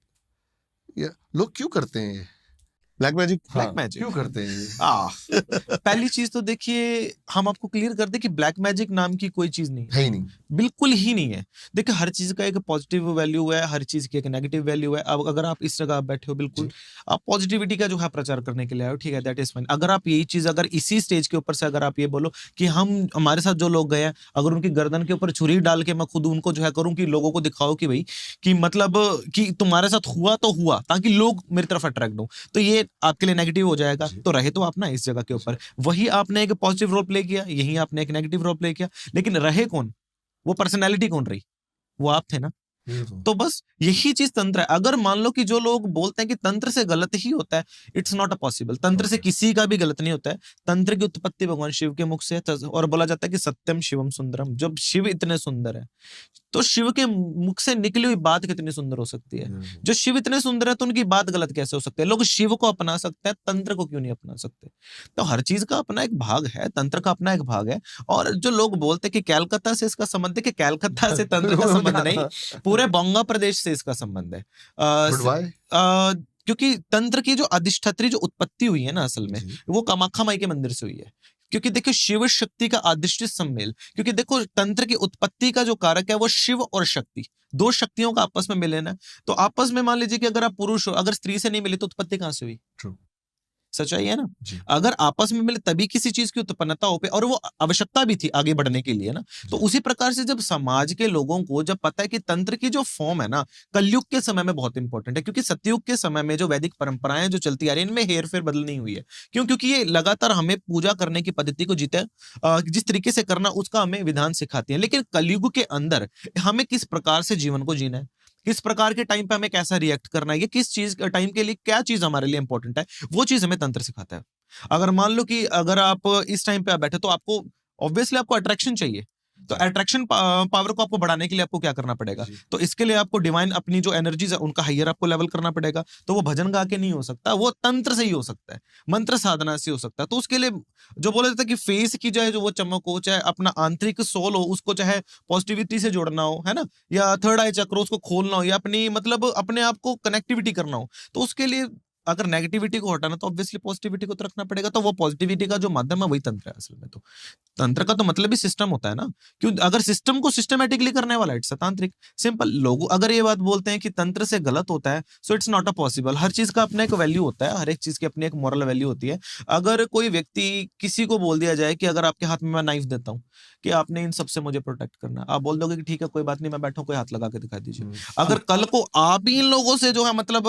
लोग क्यों करते हैं ये? Black magic. ब्लैक मैजिक क्यों करते हैं ये? पहली चीज तो देखिए, हम आपको क्लियर कर दें कि ब्लैक मैजिक नाम की कोई चीज नहीं है ही नहीं। बिल्कुल ही नहीं है। देखिए, हर चीज का एक पॉजिटिव वैल्यू है, हर चीज की एक नेगेटिव वैल्यू है। अब अगर आप इस जगह आप बैठे हो, बिल्कुल आप पॉजिटिविटी का जो है प्रचार करने के लिए आए हो, ठीक है, दैट इज फाइन। अगर आप यही चीज, अगर इसी स्टेज के ऊपर से अगर आप ये बोलो कि हमारे साथ जो लोग गए हैं, अगर उनकी गर्दन के ऊपर छुरी डाल के मैं खुद उनको जो है करूं कि लोगों को दिखाओ कि भाई, कि मतलब कि तुम्हारे साथ हुआ तो हुआ, ताकि लोग मेरी तरफ अट्रैक्ट हो, तो ये आपके लिए नेगेटिव हो जाएगा। तो रहे तो आप ना इस जगह के ऊपर, वही आपने एक पॉजिटिव रोल प्ले किया, यही आपने एक नेगेटिव रोल प्ले किया, लेकिन रहे कौन? वो पर्सनैलिटी कौन रही? वो आप थे ना। तो बस यही चीज तंत्र है। अगर मान लो कि जो लोग बोलते हैं कि तंत्र से गलत ही होता है, इट्स नॉट अ पॉसिबल। तंत्र से किसी का भी गलत नहीं होता है। तंत्र की उत्पत्ति भगवान शिव के मुख से है, और बोला जाता है कि सत्यम शिवम सुंदरम। जब शिव इतने सुंदर है, तो शिव के मुख से निकली हुई बात कितनी सुंदर हो सकती है। जो शिव इतने सुंदर है, तो उनकी बात गलत कैसे हो सकती है? लोग शिव को अपना सकते हैं, तंत्र को क्यों नहीं अपना सकते? तो हर चीज का अपना एक भाग है, तंत्र का अपना एक भाग है। और जो लोग बोलते हैं कि कैलकाता से इसका संबंध है, कि कैलकाता से तंत्र का संबंध नहीं, पूरे बंगा प्रदेश से इसका संबंध है। क्योंकि तंत्र की जो अधिष्ठात्री, जो उत्पत्ति हुई है ना, असल में वो कामाख्या माई के मंदिर से हुई है। क्योंकि देखो, शिव शक्ति का अधिष्ठित सम्मेल, क्योंकि देखो तंत्र की उत्पत्ति का जो कारक है वो शिव और शक्ति, दो शक्तियों का आपस में मिलना। तो आपस में मान लीजिए कि अगर आप पुरुष हो, अगर स्त्री से नहीं मिले तो उत्पत्ति कहां से हुई? True. सच्चाई है ना। अगर आपस में मिले तभी किसी चीज की उत्पन्नता हो पे, और वो आवश्यकता भी थी आगे बढ़ने के लिए ना। तो उसी प्रकार से जब समाज के लोगों को जब पता है कि तंत्र की जो फॉर्म है ना, कलयुग के समय में बहुत इंपॉर्टेंट है, क्योंकि सतयुग के समय में जो वैदिक परंपराएं जो चलती आ रही है, इनमें हेर फेर बदल नहीं हुई है। क्यों? क्योंकि ये लगातार हमें पूजा करने की पद्धति को जिस तरीके से करना, उसका हमें विधान सिखाती है। लेकिन कलयुग के अंदर हमें किस प्रकार से जीवन को जीना है, किस प्रकार के टाइम पे हमें कैसा रिएक्ट करना है, ये किस चीज टाइम के लिए क्या चीज हमारे लिए इंपॉर्टेंट है, वो चीज हमें तंत्र सिखाता है। अगर मान लो कि अगर आप इस टाइम पे बैठे, तो आपको ऑब्वियसली आपको अट्रैक्शन चाहिए, तो अट्रैक्शन पावर को आपको बढ़ाने के लिए आपको क्या करना पड़ेगा? तो इसके लिए आपको डिवाइन अपनी जो एनर्जीज है उनका हायर आपको लेवल करना पड़ेगा। तो वो भजन गा के नहीं हो सकता, वो तंत्र से ही हो सकता है, मंत्र साधना से हो सकता है। तो उसके लिए जो बोला जाता है कि फेस की चाहे जो वो चमक हो, चाहे अपना आंतरिक सोल हो, उसको चाहे पॉजिटिविटी से जोड़ना हो, है ना, या थर्ड आई चक्र उसको खोलना हो, या अपनी मतलब अपने आप को कनेक्टिविटी करना हो, तो उसके लिए अगर नेगेटिविटी को हटाना तो ऑब्वियसली पॉजिटिविटी को तो रखना पड़ेगा। तो वो पॉजिटिविटी का जो माध्यम है वही तंत्र है असल में। तो तंत्र का तो मतलब ही सिस्टम होता है ना, क्यों अगर सिस्टम को सिस्टमेटिकली करने वाला इट्स तांत्रिक। सिंपल। लोग अगर ये बात बोलते हैं कि तंत्र से गलत होता है, so it's not a possible. हर चीज का अपना एक वैल्यू होता है, हर एक चीज की अपनी एक मॉरल वैल्यू होती है। अगर कोई व्यक्ति, किसी को बोल दिया जाए कि अगर आपके हाथ में मैं नाइफ देता हूँ कि आपने इन सबसे मुझे प्रोटेक्ट करना, आप बोल दोगे कि ठीक है कोई बात नहीं, मैं बैठा हूं, कोई हाथ लगा के दिखा दीजिए। अगर कल को आप ही इन लोगों से जो है मतलब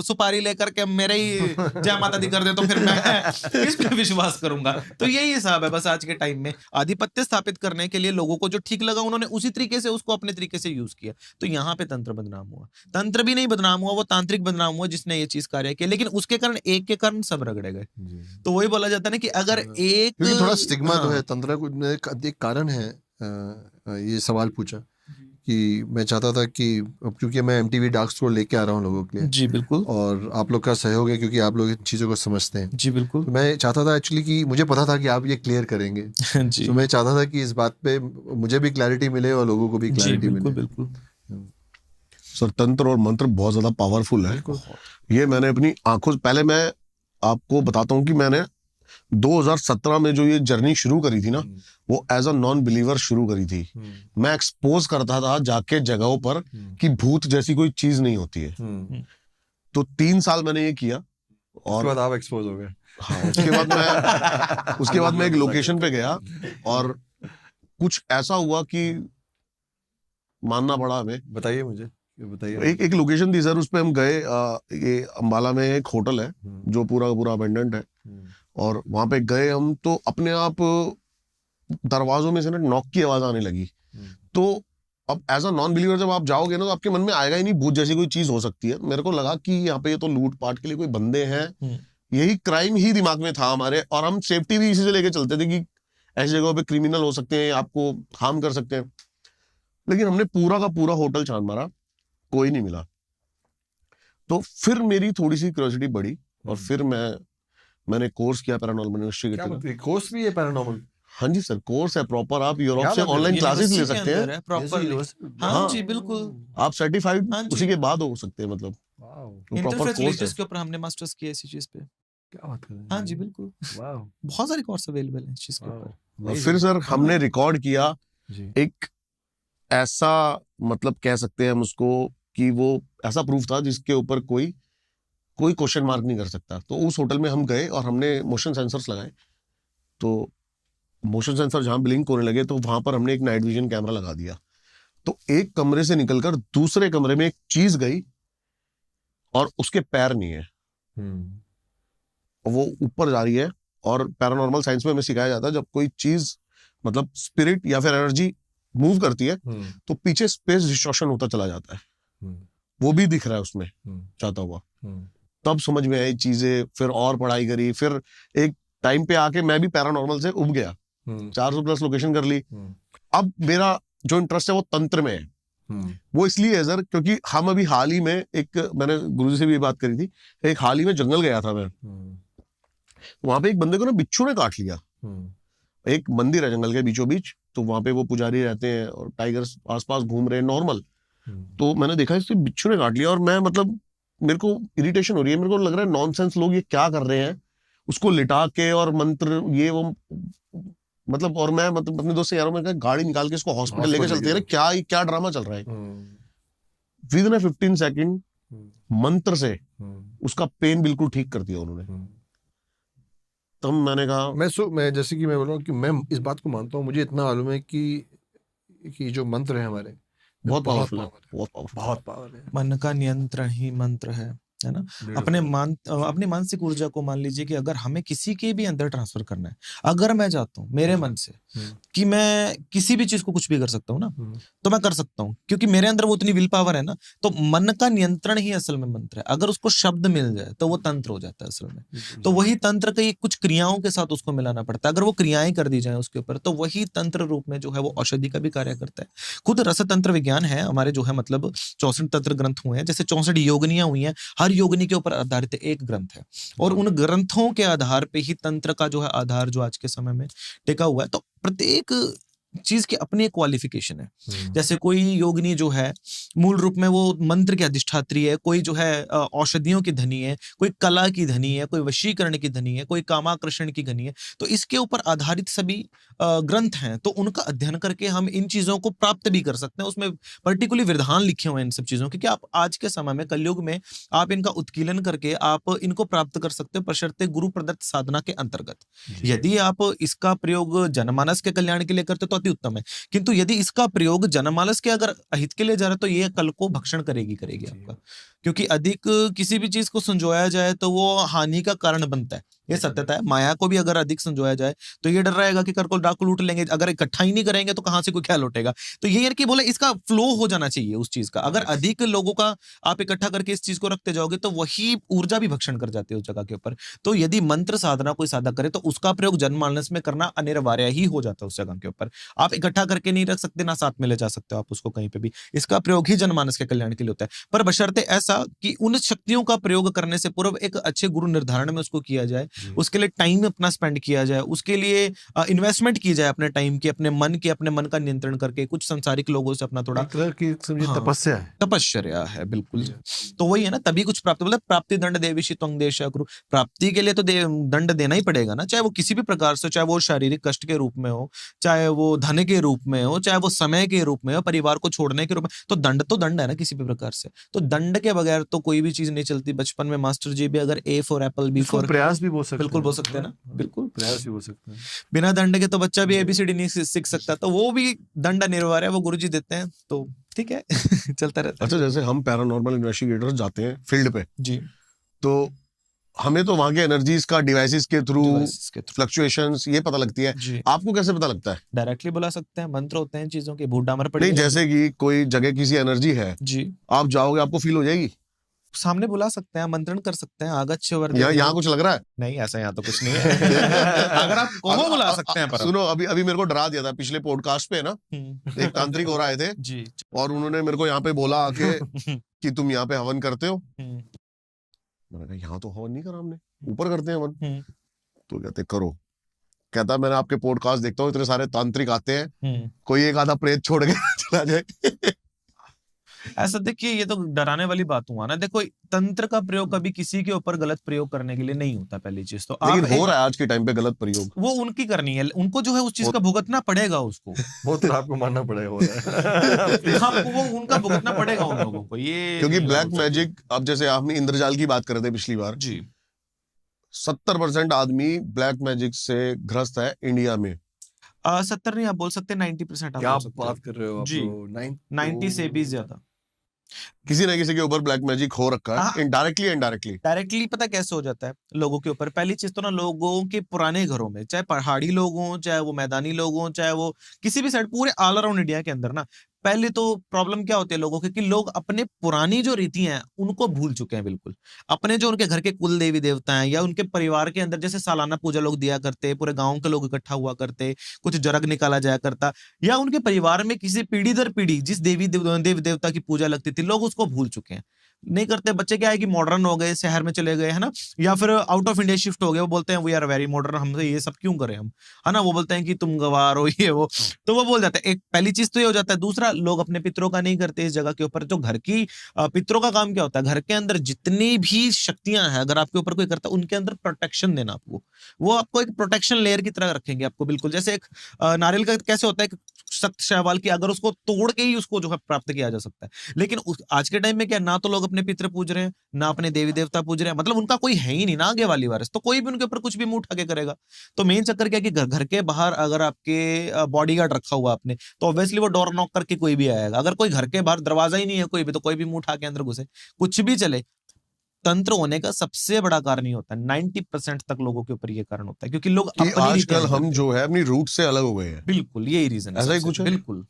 सुपारी लेकर के मेरे ही जय माता दी कर दे, तो फिर मैं किस पे विश्वास करूंगा? तो यही हिसाब है बस आज के टाइम में। आधिपत्य स्थापित करने के लिए लोगों को जो ठीक लगा उन्होंने उसी तरीके से उसको अपने तरीके से यूज किया। तो यहाँ पे तंत्र बदनाम हुआ। तंत्र भी नहीं बदनाम हुआ, वो तांत्रिक बदनाम हुआ जिसने ये चीज कार्य किया, लेकिन उसके कारण एक के कारण सब रगड़े गए। तो वही बोला जाता है ना कि अगर एक, क्योंकि थोड़ा स्टिग्मा तो है तंत्र को, एक कारण है। ये सवाल पूछा कि मैं चाहता था कि क्योंकि मैं MTV डार्क स्टोर लेके आ रहा हूँ लोगों के लिए। जी बिल्कुल। और आप लोग का सहयोग है क्योंकि आप लोग इन चीज़ों को समझते हैं। जी बिल्कुल। तो मैं चाहता था एक्चुअली कि मुझे पता था कि आप ये क्लियर करेंगे। जी। तो मैं चाहता था कि इस बात पे मुझे भी क्लैरिटी मिले और लोगों को भी क्लैरिटी मिले। बिल्कुल। सर तंत्र और मंत्र बहुत ज्यादा पावरफुल है। ये मैंने अपनी आंखों से, पहले मैं आपको बताता हूँ कि मैंने 2017 में जो ये जर्नी शुरू करी थी ना, वो एज अ नॉन बिलीवर शुरू करी थी। मैं एक्सपोज करता था जाके जगहों पर कि भूत जैसी कोई चीज नहीं होती है। तो 3 साल मैंने ये किया और उसके बाद आप एक्सपोज हो गए। हाँ, उसके बाद मैं एक लोकेशन पे गया और कुछ ऐसा हुआ कि मानना पड़ा हमें। बताइए मुझे, बताइए। एक लोकेशन थी सर, उस पे हम गए। ये अंबाला में एक होटल है जो पूरा पूरा अबेंडेंट है, और वहां पे गए हम, तो अपने आप दरवाजों में से ना नॉक की आवाज आने लगी। तो अब एज अ नॉन बिलीवर जब आप जाओगे ना, तो आपके मन में आएगा ही नहीं भूत जैसी कोई चीज हो सकती है। मेरे को लगा कि यहाँ पे ये तो लूट पाट के लिए कोई बंदे हैं, यही क्राइम ही दिमाग में था हमारे, और हम सेफ्टी भी इसी से लेके चलते थे कि ऐसी जगहों पे क्रिमिनल हो सकते हैं, आपको हार्म कर सकते हैं। लेकिन हमने पूरा का पूरा होटल छान मारा, कोई नहीं मिला। तो फिर मेरी थोड़ी सी क्यूरियोसिटी बढ़ी और फिर मैंने कोर्स किया पैरानॉर्मल इन्वेस्टिगेटिव। क्या कोर्स भी है पैरानॉर्मल? हाँ जी सर, कोर्स है प्रॉपर। आप यूरोप से ऑनलाइन क्लासेस ले सकते हैं प्रॉपर। हाँ जी बिल्कुल। आप सर्टिफाइड उसी के बाद हो सकते हैं, मतलब इंटरफेस रिलीजियस के ऊपर हमने मास्टर्स किया इसी चीज पे। क्या बात कर रहे हैं? हाँ जी बिल्कुल। बहुत सारे कोर्स अवेलेबल हैं इस चीज के ऊपर। और फिर सर हमने रिकॉर्ड किया एक ऐसा, मतलब कह सकते हैं हम उसको कि वो ऐसा प्रूफ था जिसके ऊपर कोई क्वेश्चन मार्क नहीं कर सकता। तो उस होटल में हम गए और हमने मोशन सेंसर्स लगाए। तो मोशन सेंसर जहां ब्लिंक होने लगे, तो वहां पर हमने एक नाइट विजन कैमरा लगा दिया। तो एक कमरे से निकलकर दूसरे कमरे में एक चीज गई और उसके पैर नहीं है, वो ऊपर जा रही है। और पैरानॉर्मल साइंस में हमें सिखाया जाता है जब कोई चीज मतलब स्पिरिट या फिर एनर्जी मूव करती है तो पीछे स्पेस डिस्टॉर्शन होता चला जाता है। वो भी दिख रहा है उसमें जाता हुआ। तब समझ में आई चीजें, फिर और पढ़ाई करी। फिर एक टाइम पे आके मैं भी पैरानॉर्मल से उब गया, 400+ लोकेशन कर ली। अब मेरा जो इंटरेस्ट है वो तंत्र में है। वो इसलिए है सर क्योंकि हम अभी हाल ही में मैंने गुरुजी से भी बात करी थी, एक हाल ही में जंगल गया था मैं। वहां पे एक बंदे को ना बिच्छू ने काट लिया। एक मंदिर है जंगल के बीचों बीच, तो वहां पे वो पुजारी रहते हैं और टाइगर्स आसपास घूम रहे हैं नॉर्मल। तो मैंने देखा इससे बिच्छू ने काट लिया और मैं मतलब मेरे को इरिटेशन हो रही है। मेरे को लग रहा है नॉनसेंस, लोग ये क्या कर रहे हैं, उसको लिटा के और मंत्र ये वो, मतलब। और मैं मतलब अपने दोस्त से यारों में कहा गाड़ी निकाल के इसको हॉस्पिटल लेके चलते हैं, क्या ड्रामा चल रहा है। विद इन 15 सेकंड मंत्र से उसका पेन बिल्कुल ठीक कर दिया उन्होंने। तब मैंने कहा मैं जैसे कि मैं बोल रहा हूँ कि मैं इस बात को मानता हूँ, मुझे इतना मालूम है कि जो मंत्र है हमारे बहुत पावरफुल है, बहुत पावर है। मन का नियंत्रण ही मंत्र है। है ना। अपनी मानसिक ऊर्जा को मान लीजिए कि अगर हमें किसी के भी अंदर ट्रांसफर करना है, अगर मैं चाहता हूँ मेरे मन से कि मैं किसी भी चीज को कुछ भी कर सकता हूँ ना, तो मैं कर सकता हूँ, क्योंकि मेरे अंदर वो उतनी विल पावर है ना। तो मन का नियंत्रण ही असल में मंत्र है। अगर उसको शब्द मिल जाए तो वो तंत्र हो जाता है असल में। तो वही तंत्र की कुछ क्रियाओं के साथ उसको मिलाना पड़ता है। अगर वो क्रियाएं कर दी जाए उसके ऊपर, तो वही तंत्र रूप में जो है वो औषधि का भी कार्य करता है। खुद रस तंत्र विज्ञान है हमारे जो है, मतलब 64 तंत्र ग्रंथ हुए हैं, जैसे 64 योगनियां हुई हैं, हर योगनी के ऊपर आधारित एक ग्रंथ है, और उन ग्रंथों के आधार पे ही तंत्र का जो है आधार जो आज के समय में टिका हुआ है। तो प्रत्येक चीज की अपनी एक क्वालिफिकेशन है। जैसे कोई योगिनी जो है मूल रूप में वो मंत्र की अधिष्ठात्री है, कोई जो है औषधियों की धनी है, कोई कला की धनी है, कोई वशीकरण की धनी है, कोई कामाकर्षण की धनी है। तो इसके ऊपर आधारित सभी ग्रंथ हैं, तो उनका अध्ययन करके हम इन चीजों को प्राप्त भी कर सकते हैं। उसमें पर्टिकुलर विधान लिखे हुए हैं इन सब चीजों के, कि आप आज के समय में कलयुग में आप इनका उत्कीलन करके आप इनको प्राप्त कर सकते हो, बशर्ते गुरु प्रदत्त साधना के अंतर्गत। यदि आप इसका प्रयोग जनमानस के कल्याण के लिए करते तो अति उत्तम है, किंतु यदि इसका प्रयोग जनमानस के अगर अहित के लिए जा रहा है, तो ये कल को भक्षण करेगी आपका। क्योंकि अधिक किसी भी चीज को संजोया जाए तो वो हानि का कारण बनता है, ये सत्यता है। माया को भी अगर अधिक संजोया जाए तो ये डर रहेगा कि कर को डाकू लूट लेंगे। अगर इकट्ठा ही नहीं करेंगे तो कहां से कोई क्या लौटेगा। तो ये कि बोले इसका फ्लो हो जाना चाहिए उस चीज का। अगर अधिक लोगों का आप इकट्ठा करके इस चीज को रखते जाओगे तो वही ऊर्जा भी भक्षण कर जाती है उस जगह के ऊपर। तो यदि मंत्र साधना कोई साधक करे तो उसका प्रयोग जनमानस में करना अनिवार्य ही हो जाता है उस जगह के ऊपर। आप इकट्ठा करके नहीं रख सकते, ना साथ में ले जा सकते हो आप उसको कहीं पे भी। इसका प्रयोग ही जनमानस के कल्याण के लिए होता है, पर बशर्ते ऐसा कि उन शक्तियों का प्रयोग करने से पूर्व एक अच्छे गुरु निर्धारण में उसको किया जाए, उसके लिए टाइम अपना स्पेंड किया जाए, उसके लिए इन्वेस्टमेंट की जाए अपने टाइम की, अपने मन की, अपने मन का नियंत्रण करके कुछ संसारिक लोगों से अपना थोड़ा तपस्या है, तपश्चर्या है बिल्कुल। तो वही है ना, तभी कुछ प्राप्त, मतलब प्राप्ति दंड देविशी त्वं देश गुरु। प्राप्ति के लिए तो दंड देना ही पड़ेगा ना, चाहे वो किसी भी प्रकार से, चाहे वो शारीरिक कष्ट के रूप में हो, चाहे वो धन के रूप में हो, चाहे वो समय के रूप में हो, परिवार को छोड़ने के रूप में। तो दंड है ना किसी भी प्रकार से। तो दंड के बगैर तो कोई भी चीज नहीं चलती। बचपन में मास्टर जी भी अगर A for apple, B for प्रयास भी बोल सकते हैं, बिल्कुल बोल सकते हैं ना, बिल्कुल प्रयास भी बोल सकते हैं। बिना दंड के तो बच्चा भी एबीसीडी नहीं सीख सकता, तो वो भी दंड अनिवार्य है, वो गुरुजी देते हैं, तो ठीक है चलता रहता है। अच्छा, जैसे हम पैरानॉर्मल इन्वेस्टिगेटर्स जाते हैं फील्ड पे जी, तो हमें तो वहां के एनर्जीज का डिवाइसेस के थ्रू फ्लक्चुएशंस ये पता लगती है। आपको कैसे पता लगता है? डायरेक्टली बुला सकते हैं, मंत्र होते हैं चीजों के, भूत डामर पड़े। नहीं, जैसे कि कोई जगह किसी एनर्जी है जी, आप जाओगे आपको फील हो जाएगी, सामने बुला सकते हैं, मंत्रण कर सकते हैं, आगच्छ यहाँ कुछ लग रहा है? नहीं, ऐसा यहाँ तो कुछ नहीं है अगर आप कहो बुला सकते हैं। पर सुनो, अभी मेरे को डरा दिया था पिछले पॉडकास्ट पे ना, एक तांत्रिक हो रहे थे जी, और उन्होंने मेरे को यहाँ पे बोला आके कि तुम यहाँ पे हवन करते हो। मैंने कहा यहाँ तो हवन नहीं करा हमने, ऊपर करते हैं हवन। तो कहते करो। कहता मैंने आपके पॉडकास्ट देखता हूँ, इतने सारे तांत्रिक आते हैं, कोई एक आधा प्रेत छोड़ के चला जाए। ऐसा देखिए, ये तो डराने वाली बात हुआ ना। देखो, तंत्र का प्रयोग कभी किसी के ऊपर गलत प्रयोग करने के लिए नहीं होता, पहली चीज तो। लेकिन हो रहा है आज के टाइम पे गलत प्रयोग, वो उनकी करनी है, उनको जो है उस चीज का भुगतना पड़ेगा उसको। वो तो आपको मानना पड़ेगा वो उनका भुगतना पड़ेगा उन लोगों को, ये क्योंकि ब्लैक मैजिक, अब जैसे आपने इंद्रजाल की बात कर रहे थे पिछली बार जी, 70% आदमी ब्लैक मैजिक से ग्रस्त है इंडिया में। 70 नहीं, आप बोल सकते 90% आप बोल सकते बात कर रहे हो जी, 90 से भी ज्यादा किसी न किसी के ऊपर ब्लैक मैजिक हो रखा है, इनडायरेक्टली इनडायरेक्टली। डायरेक्टली पता कैसे हो जाता है लोगों के ऊपर? पहली चीज तो ना, लोगों के पुराने घरों में, चाहे पहाड़ी लोग हों, चाहे वो मैदानी लोग हों, चाहे वो किसी भी साइड, पूरे ऑल अराउंड इंडिया के अंदर ना, पहले तो प्रॉब्लम क्या होती है लोगों की, कि लोग अपने पुरानी जो रीति हैं उनको भूल चुके हैं बिल्कुल। अपने जो उनके घर के कुल देवी देवता हैं, या उनके परिवार के अंदर जैसे सालाना पूजा लोग दिया करते, पूरे गांव के लोग इकट्ठा हुआ करते, कुछ जरग निकाला जाया करता, या उनके परिवार में किसी पीढ़ी दर पीढ़ी जिस देवी देवता की पूजा लगती थी, लोग उसको भूल चुके हैं, नहीं करते। बच्चे क्या है कि मॉडर्न हो गए, शहर में चले गए, है ना, या फिर आउट ऑफ इंडिया शिफ्ट हो गए, वो बोलते हैं वी आर वेरी मॉडर्न, हमसे ये सब क्यों करें हम, है ना। वो बोलते हैं कि तुम गवार हो, ये वो, तो वो बोल जाते हैं। एक पहली चीज तो ये हो जाता है। दूसरा, लोग अपने पितरों का नहीं करते इस जगह के ऊपर। जो घर की पितरों का काम क्या होता है, घर के अंदर जितनी भी शक्तियां हैं, अगर आपके ऊपर कोई करता है, उनके अंदर प्रोटेक्शन देना आपको। वो आपको एक प्रोटेक्शन लेयर की तरह रखेंगे आपको, बिल्कुल जैसे एक नारियल का कैसे होता है सख्त शैवाल की, अगर उसको तोड़ के ही उसको जो है प्राप्त किया जा सकता है। लेकिन आज के टाइम में क्या, ना तो लोग अपने पितर पूज रहे हैं, ना अपने देवी देवता पूज रहे हैं, मतलब उनका कोई है ही नहीं ना आगे वाली वारिस, तो कोई भी उनके ऊपर कुछ भी मुंह उठा के करेगा। तो मेन चक्कर क्या है कि घर के बाहर अगर आपके बॉडीगार्ड रखा हुआ आपने, तो ऑब्वियसली वो डोर नॉक करके कोई भी आएगा। अगर कोई घर के बाहर दरवाजा ही नहीं है कोई भी, तो कोई भी मुंह उठा के अंदर घुसे, कुछ भी चले। तंत्र होने का सबसे बड़ा कारण ही होता है, 90% तक लोगों के ऊपर ये कारण होता है, क्योंकि लोग कि अपनी रीति आजकल नहीं हम करते। जो है अपनी रूट से अलग हो गए हैं। बिल्कुल यही रीजन है ऐसा ही सबसे, कुछ है? बिल्कुल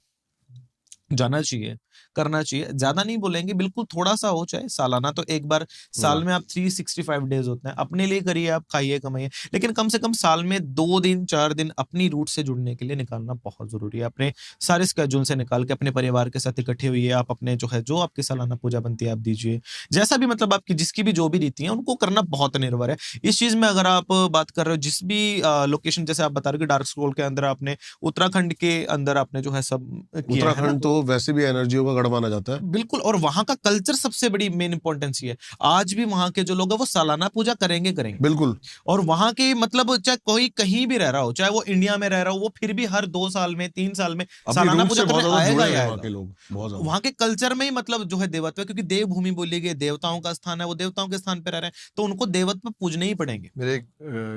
जाना चाहिए, करना चाहिए, ज्यादा नहीं बोलेंगे, बिल्कुल थोड़ा सा हो, चाहे सालाना तो एक बार, साल में आप 365 डेज होते हैं, अपने लिए करिए, आप खाइए कमाइए, लेकिन कम से कम साल में 2 दिन 4 दिन अपनी रूट से जुड़ने के लिए निकालना बहुत जरूरी है। अपने सारे स्केड्यूल से निकाल के अपने परिवार के साथ इकट्ठे हुई, आप अपने जो है, जो आपकी सालाना पूजा बनती है आप दीजिए, जैसा भी मतलब आपकी जिसकी भी जो भी रीति है उनको करना बहुत निर्भर है। इस चीज में अगर आप बात कर रहे हो, जिस भी लोकेशन, जैसे आप बता रहे हो कि डार्क स्क्रोल के अंदर आपने उत्तराखंड के अंदर आपने जो है सब किया है ना, उत्तराखंड तो वैसे भी एनर्जियों का गढ़ माना जाता है। बिल्कुल, और वहां का कल्चर सबसे बड़ी मेन इंपॉर्टेंस ये है, आज भी वहां के जो लोग हैं वो सालाना पूजा करेंगे करेंगे। बिल्कुल। और वहां के मतलब चाहे कोई कहीं भी रह रहा हो, चाहे वो इंडिया में रह रहा हो, वो फिर भी हर 2 साल में 3 साल में अपनी सालाना रूट पूजा से बहुत करने ज्यादा आएगा जुड़े ही हुए हैं वहाँ आएगा। के लोग, बहुत ज्यादा। वहां के कल्चर में ही मतलब जो है देवत्व है, क्योंकि देवभूमि बोली गई, देवताओं का स्थान है, वो देवताओं के स्थान पे रह रहे हैं, तो उनको देवत्व पूजने ही पड़ेंगे। मेरे एक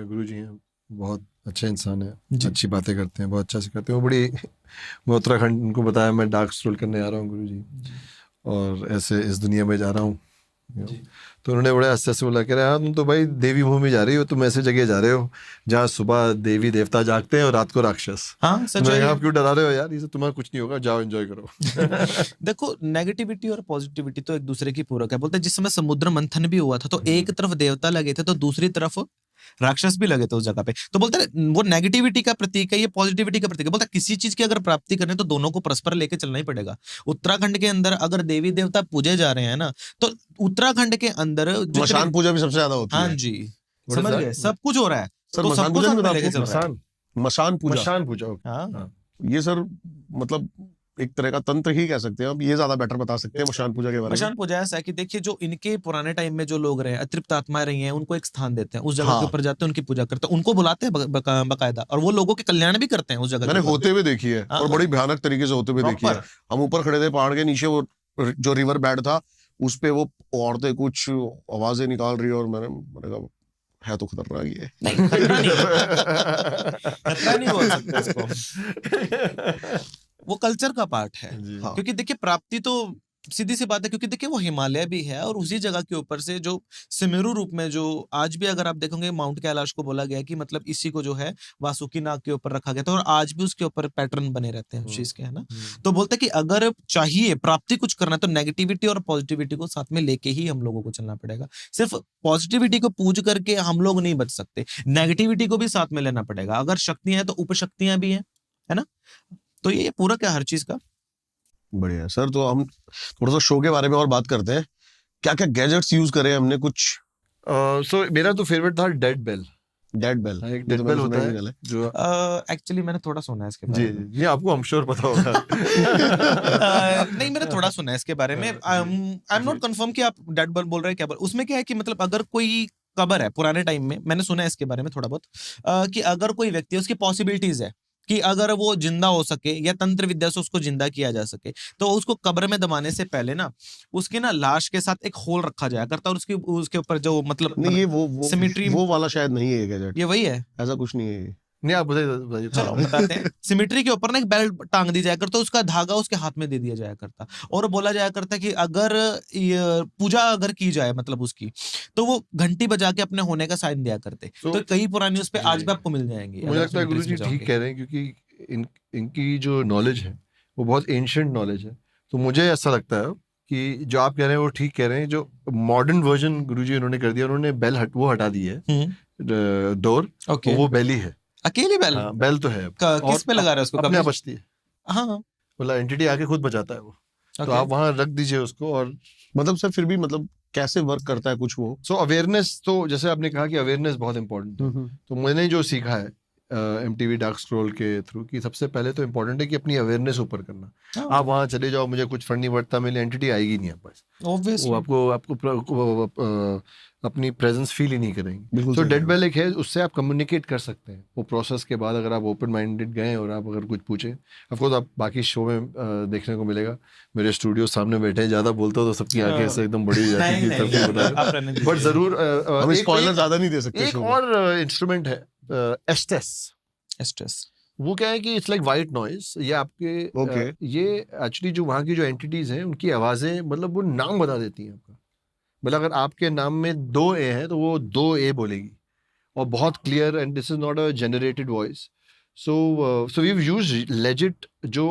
गुरुजी हैं, बहुत अच्छे इंसान है, जी। अच्छी बातें करते हैं, बहुत अच्छा से करते हैं वो। बड़ी मैं उत्तराखंड, उनको बताया मैं डार्क स्ट्रोल करने आ रहा हूँ गुरुजी, और ऐसे इस दुनिया में जा रहा हूँ, तो उन्होंने बड़े हंसते से बोला, कह रहे हाँ तुम तो भाई देवी भूमि जा रही हो, तुम ऐसे जगह जा रहे हो जहाँ सुबह देवी देवता जागते हैं और रात को राक्षस। हाँ सच मैं है। आप क्यों डरा रहे हो यार, ये तुम्हारा कुछ नहीं होगा, जाओ एंजॉय करो। देखो, नेगेटिविटी और पॉजिटिविटी तो एक दूसरे की पूरक है। बोलते हैं जिस समय समुद्र मंथन भी हुआ था, तो एक तरफ देवता लगे थे तो दूसरी तरफ राक्षस भी लगे थे उस जगह पे। तो बोलते हैं वो नेगेटिविटी का प्रतीक है, ये पॉजिटिविटी का प्रतीक है। बोलता है किसी चीज की अगर प्राप्ति करनी है तो दोनों को परस्पर लेके चलना ही पड़ेगा। उत्तराखंड के अंदर अगर देवी देवता पूजे जा रहे हैं ना, तो उत्तराखंड के अंदर मशान पूजा भी सबसे ज्यादा होती हाँ है। जी, What is समझ that? गए, सब कुछ हो रहा है, सर तो मशान सबको पूजा साथ नहीं में पता लेके आपको? चल रहा है। मशान पूजा। मशान पूजा, okay. हाँ हाँ। ये सर मतलब एक तरह का तंत्र ही कह सकते हैं, अब ये ज्यादा बेटर बता सकते हैं मशान पूजा के बारे में। मशान पूजा ऐसा है कि देखिए, जो इनके पुराने टाइम में जो लोग रहे, अतृप्त आत्माएं रही हैं, उनको एक स्थान देते हैं, उस जगह हाँ। के ऊपर जाते हैं, उनकी पूजा करते हैं, उनको बुलाते हैं बकायदा, और वो लोगों के कल्याण भी करते हैं उस जगह के मैंने ऊपर। होते हुए देखी है, हाँ। और बड़ी भयानक तरीके से होते हुए देखी है। Proper। हम ऊपर खड़े थे पहाड़ के नीचे, वो जो रिवर बेड था उस पे वो औरतें कुछ आवाजें निकाल रही है, और मैंने कहा है तो खतरनाक ही है। नहीं, खतरा नहीं, खतरा नहीं बोल सकते इसको। वो कल्चर का पार्ट है। हाँ। क्योंकि देखिए, प्राप्ति तो सीधी सी बात है, क्योंकि देखिए वो हिमालय भी है, और उसी जगह के ऊपर से जो सुमेरु रूप में, जो आज भी अगर आप देखोगे माउंट कैलाश को बोला गया कि मतलब इसी को जो है वासुकी नाग के ऊपर रखा गया था, और आज भी उसके ऊपर पैटर्न बने रहते हैं उस चीज के, है ना। तो बोलते हैं कि अगर चाहिए प्राप्ति कुछ करना है तो नेगेटिविटी और पॉजिटिविटी को साथ में लेके ही हम लोगों को चलना पड़ेगा। सिर्फ पॉजिटिविटी को पूज करके हम लोग नहीं बच सकते, नेगेटिविटी को भी साथ में लेना पड़ेगा। अगर शक्तियां हैं तो उपशक्तियां भी हैं, है ना। तो ये पूरक है हर चीज का। बढ़िया सर, तो हम थोड़ा सा शो के बारे में और बात करते हैं। क्या क्या गैजेट्स यूज करे हमने कुछ? सो मेरा तो फेवरेट था डेड बेल। डेड बेल, एक डेड बेल होता है जो एक्चुअली मैंने थोड़ा सुना है इसके जी बारे में। जी आपको हम श्योर पता होगा। नहीं, मैंने थोड़ा सुना है इसके बारे में। आई एम नॉट कंफर्म कि आप डेड बेल बोल रहे हैं क्या। उसमें क्या है कि मतलब अगर कोई कबर है पुराने टाइम में, मैंने सुना है इसके बारे में थोड़ा बहुत, कि अगर कोई व्यक्ति है, उसकी पॉसिबिलिटीज है कि अगर वो जिंदा हो सके या तंत्र विद्या से उसको जिंदा किया जा सके, तो उसको कब्र में दबाने से पहले ना उसके ना लाश के साथ एक होल रखा जाया करता, और उसके ऊपर जो मतलब नहीं, ये वो सिमेट्री, वो वाला शायद नहीं है गैजेट, ये वही है, ऐसा कुछ नहीं है। नहीं आप बताइए। चलो बताते हैं। सिमेट्री के ऊपर ना एक बेल्ट टांग दी जाया करता, उसका धागा उसके हाथ में दे दिया जाया करता, और बोला जाया करता कि अगर पूजा अगर की जाए मतलब उसकी, तो वो घंटी बजा के अपने होने का साइन दिया करते। तो कई पुरानी उस पे आज भी आपको मिल जाएंगी। मुझे लगता है गुरुजी ठीक कह रहे हैं, क्योंकि इनकी जो नॉलेज है वो बहुत एंशिएंट नॉलेज है। तो मुझे ऐसा लगता है कि जो आप कह रहे हैं वो ठीक कह रहे हैं। जो मॉडर्न वर्जन गुरुजी उन्होंने कर दिया, उन्होंने बेल वो हटा दी है, डोर, ओके, वो बेल ही है, अकेली बेल। हाँ, बेल तो है। किस पे लगा रहे हैं उसको? अपने आप बजती है, हाँ, मतलब एंटिटी आके खुद बजाता है वो। तो आप वहां रख दीजिए उसको। और मतलब सर फिर भी मतलब कैसे वर्क करता है कुछ वो? सो अवेयरनेस, तो जैसे आपने कहा कि अवेयरनेस बहुत इंपॉर्टेंट है, तो मैंने जो सीखा है MTV डार्क स्क्रॉल के थ्रू, कि सबसे पहले तो इम्पोर्टेंट है कि अपनी अवेयरनेस ऊपर करना। आप वहां चले जाओ, मुझे कुछ फर्क नहीं पड़ता, मेरी एंटिटी आएगी नहीं आप पास, वो आपको अपनी प्रेजेंस फील ही नहीं करेंगे। तो डेड बेल एक है, उससे आप कम्युनिकेट कर सकते हैं। वो प्रोसेस के बाद अगर आप ओपन माइंडेड गए और आप अगर कुछ पूछें, ऑफकोर्स आप बाकी शो में देखने को मिलेगा, मेरे स्टूडियो सामने बैठे हैं, ज्यादा बोलते हो तो सबकी आंखें ऐसे एकदम बड़ी जाती है, बट जरूर हम स्पॉइलर ज्यादा नहीं दे सकते। एक और इंस्ट्रूमेंट है एस्टेस। वो क्या है कि इट्स लाइक वाइट नॉइज। ये आपके ये एक्चुअली जो वहाँ की जो एंटिटीज हैं उनकी आवाजें, मतलब वो नाम बता देती हैं आपका। मतलब अगर आपके नाम में 2 ए है तो वो 2 ए बोलेगी, और बहुत clear, and this is not a generated voice. So we use legit, जो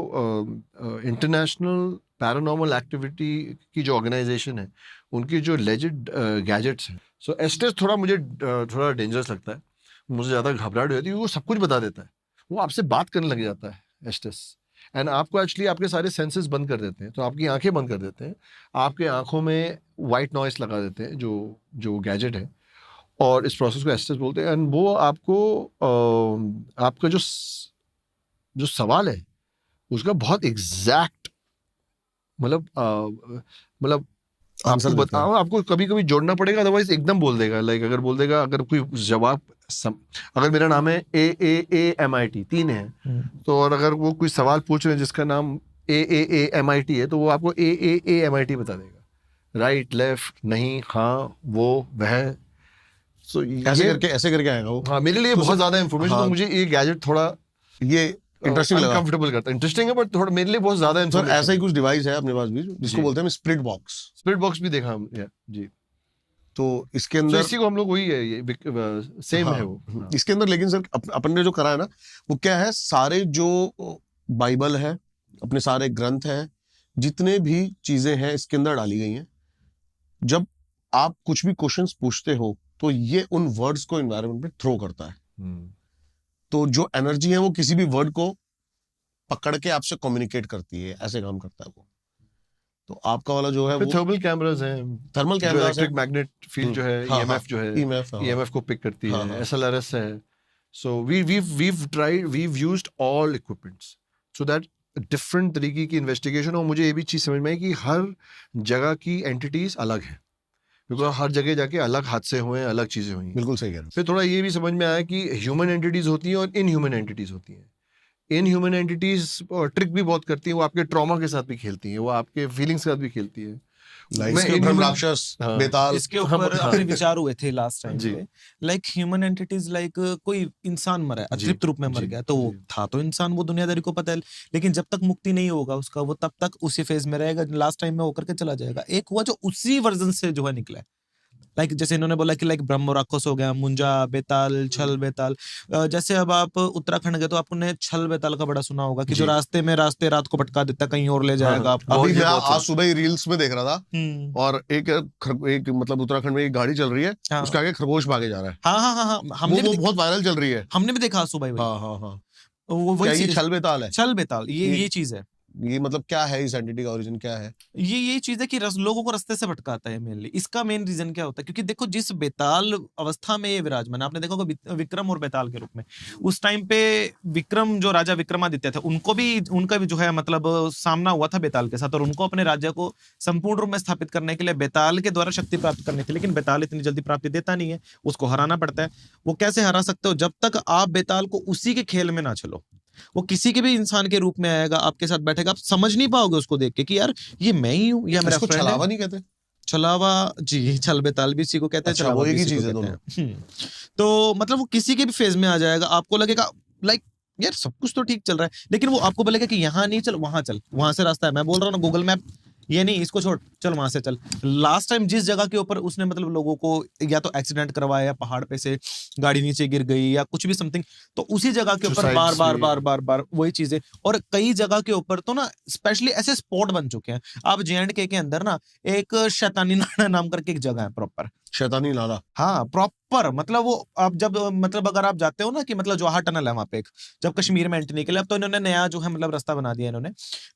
इंटरनेशनल पैरानॉर्मल एक्टिविटी की जो ऑर्गेनाइजेशन है, उनकी जो लेजिट गैजेट्स हैं. सो एस्टेस थोड़ा मुझे थोड़ा डेंजरस लगता है, मुझे ज़्यादा घबराहट हो जाती है. वो सब कुछ बता देता है, वो आपसे बात करने लग जाता है एस्टेस, एंड आपको एक्चुअली आपके सारे सेंसेस बंद कर देते हैं. तो आपकी आंखें बंद कर देते हैं, आपके आंखों में वाइट नॉइस लगा देते हैं, जो गैजेट है, और इस प्रोसेस को एस्टेस बोलते हैं. एंड वो आपको आपका जो सवाल है उसका बहुत एग्जैक्ट, मतलब आंसर आपको देता है. बताओ, आपको कभी कभी जोड़ना पड़ेगा, अदरवाइज एकदम बोल देगा. लाइक अगर बोल देगा, अगर कोई जवाब अगर मेरा नाम है AAAMIT, 3 है, तो और अगर वो कोई सवाल पूछ रहे हैं जिसका नाम AAAMIT है, तो वो आपको AAAMIT बता देगा. राइट, लेफ्ट, नहीं, हाँ, वो, वह. सो ऐसे करके आएगा वो. हाँ, मेरे लिए बहुत ज्यादा इन्फॉर्मेशन. हाँ. तो मुझे ये गैजेट थोड़ा ये इंटरेस्टिंग लगा. अनकंफर्टेबल करता है. इंटरेस्टिंग है, बट थोड़ा मेरे लिए बहुत ज्यादा सर इन्फॉर्मेशन. ऐसा ही कुछ डिवाइस है अपने पास भी जिसको जी. बोलते हैं स्प्लिट बॉक्स. स्प्लिट बॉक्स भी देखा हम. जी. तो इसके तो अंदर इसी को हम लोग, वही है, ये सेम हाँ, है वो. हाँ. इसके अंदर लेकिन सर अपन ने जो करा है ना, वो क्या है, सारे जो बाइबल है, अपने सारे ग्रंथ हैं, जितने भी चीजें हैं इसके अंदर डाली गई हैं. जब आप कुछ भी क्वेश्चंस पूछते हो तो ये उन वर्ड्स को एनवायरनमेंट में थ्रो करता है. तो जो एनर्जी है वो किसी भी वर्ड को पकड़ के आपसे कम्युनिकेट करती है, ऐसे काम करता है वो. तो आपका वाला जो है वो थर्मल कैमरास हैं, thermal camera, electric magnet field जो है, हाँ, EMF जो है, EMF, हाँ. EMF को पिक करती हाँ, है. हाँ. SLRS है. सो we've used all equipments so that different तरीके की इन्वेस्टिगेशन. और मुझे ये भी चीज समझ में आई कि हर जगह की एंटिटीज अलग है, क्योंकि हर जगह जाके अलग हादसे हुए हैं, अलग चीजें हुई हैं. बिल्कुल सही कह रहे हैं. फिर थोड़ा ये भी समझ में आया कि ह्यूमन एंटिटीज होती हैं और इनह्यूमन एंटिटीज होती हैं. इनह्यूमन एंटिटीज ट्रिक भी बहुत करती हैं, वो आपके ट्रॉमा के साथ भी खेलती हैं, वो आपके फीलिंग्स के साथ भी खेलती है. राक्षस, हाँ. बेताल, इसके ऊपर हाँ. अपने विचार हुए थे लास्ट टाइम जी. पे. लाइक ह्यूमन एंटिटीज, लाइक कोई इंसान मरा है, जी. अतृप्त रूप में मर जी. गया, तो वो जी. था तो इंसान, वो दुनियादारी को पता है, लेकिन जब तक मुक्ति नहीं होगा उसका, वो तब तक उसी फेज में रहेगा, लास्ट टाइम में होकर के चला जाएगा. एक हुआ जो उसी वर्जन से जो है निकला है. लाइक जैसे इन्होंने बोला कि लाइक ब्रह्म राक्षस हो गया, मुंजा बेताल, छल बेताल. जैसे अब आप उत्तराखंड गए तो आपने छल बेताल का बड़ा सुना होगा कि जो रास्ते रात को भटका देता है, कहीं और ले जाएगा आपको. अभी मैं आज सुबह ही रील्स में देख रहा था, और एक मतलब उत्तराखंड में एक गाड़ी चल रही है, हाँ. उसके आगे खरगोश भागे जा रहा है. हाँ, हमने वो बहुत वायरल चल रही है. हमने भी देखा सुबह. हाँ. वो क्या वही ये छल बेताल है? छल बेताल, ये चीज है. ये मतलब क्या है, इस एंटिटी का ओरिजिन क्या है? ये चीज है कि लोगों को रास्ते से भटकाता है मेनली. इसका मेन रीजन क्या होता है, क्योंकि देखो जिस बेताल अवस्था में ये विराजमान, आपने देखा होगा विक्रम और बेताल के रूप में, उस टाइम पे विक्रम, जो राजा विक्रमादित्य थे, उनका भी जो है मतलब सामना हुआ था बेताल के साथ, और उनको अपने राज्य को संपूर्ण रूप में स्थापित करने के लिए बेताल के द्वारा शक्ति प्राप्त करनी थी. लेकिन बेताल इतनी जल्दी प्राप्ति देता नहीं है, उसको हराना पड़ता है. वो कैसे हरा सकते हो? जब तक आप बेताल को उसी के खेल में ना चलो. वो किसी के भी इंसान के रूप में आएगा, आपके साथ बैठेगा, आप समझ नहीं पाओगे उसको देख के कि यार ये मैं ही हूँ या मेरा फ्रेंड है. छलावा नहीं कहते? छलावा, जी, छल बेताल भी इसी को कहते हैं. अच्छा, वो एक ही चीज है दोनों. तो मतलब वो किसी के भी फेज में आ जाएगा, आपको लगेगा लाइक यार सब कुछ तो ठीक चल रहा है, लेकिन वो आपको बोलेगा कि यहाँ नहीं चल, वहां चल, वहां से रास्ता है. मैं बोल रहा हूँ ना गूगल मैप, ये नहीं, इसको छोड़, चल वहां से चल. लास्ट टाइम जिस जगह के ऊपर उसने मतलब लोगों को या तो एक्सीडेंट करवाया, या पहाड़ पे से गाड़ी नीचे गिर गई, या कुछ भी समथिंग, तो उसी जगह के ऊपर बार वही चीजें. और कई जगह के ऊपर तो ना स्पेशली ऐसे स्पॉट बन चुके हैं. आप J&K के अंदर ना एक शैतानी नाला नाम करके एक जगह है प्रॉपर. शैतानी नाला? हाँ, प्रॉपर. मतलब वो आप जब मतलब अगर आप जाते हो ना कि मतलब जवाहर टनल है वहां पे, जब कश्मीर में एंट्री के लिए, अब तो इन्होंने नया जो है मतलब रास्ता बना दिया इन्होंने.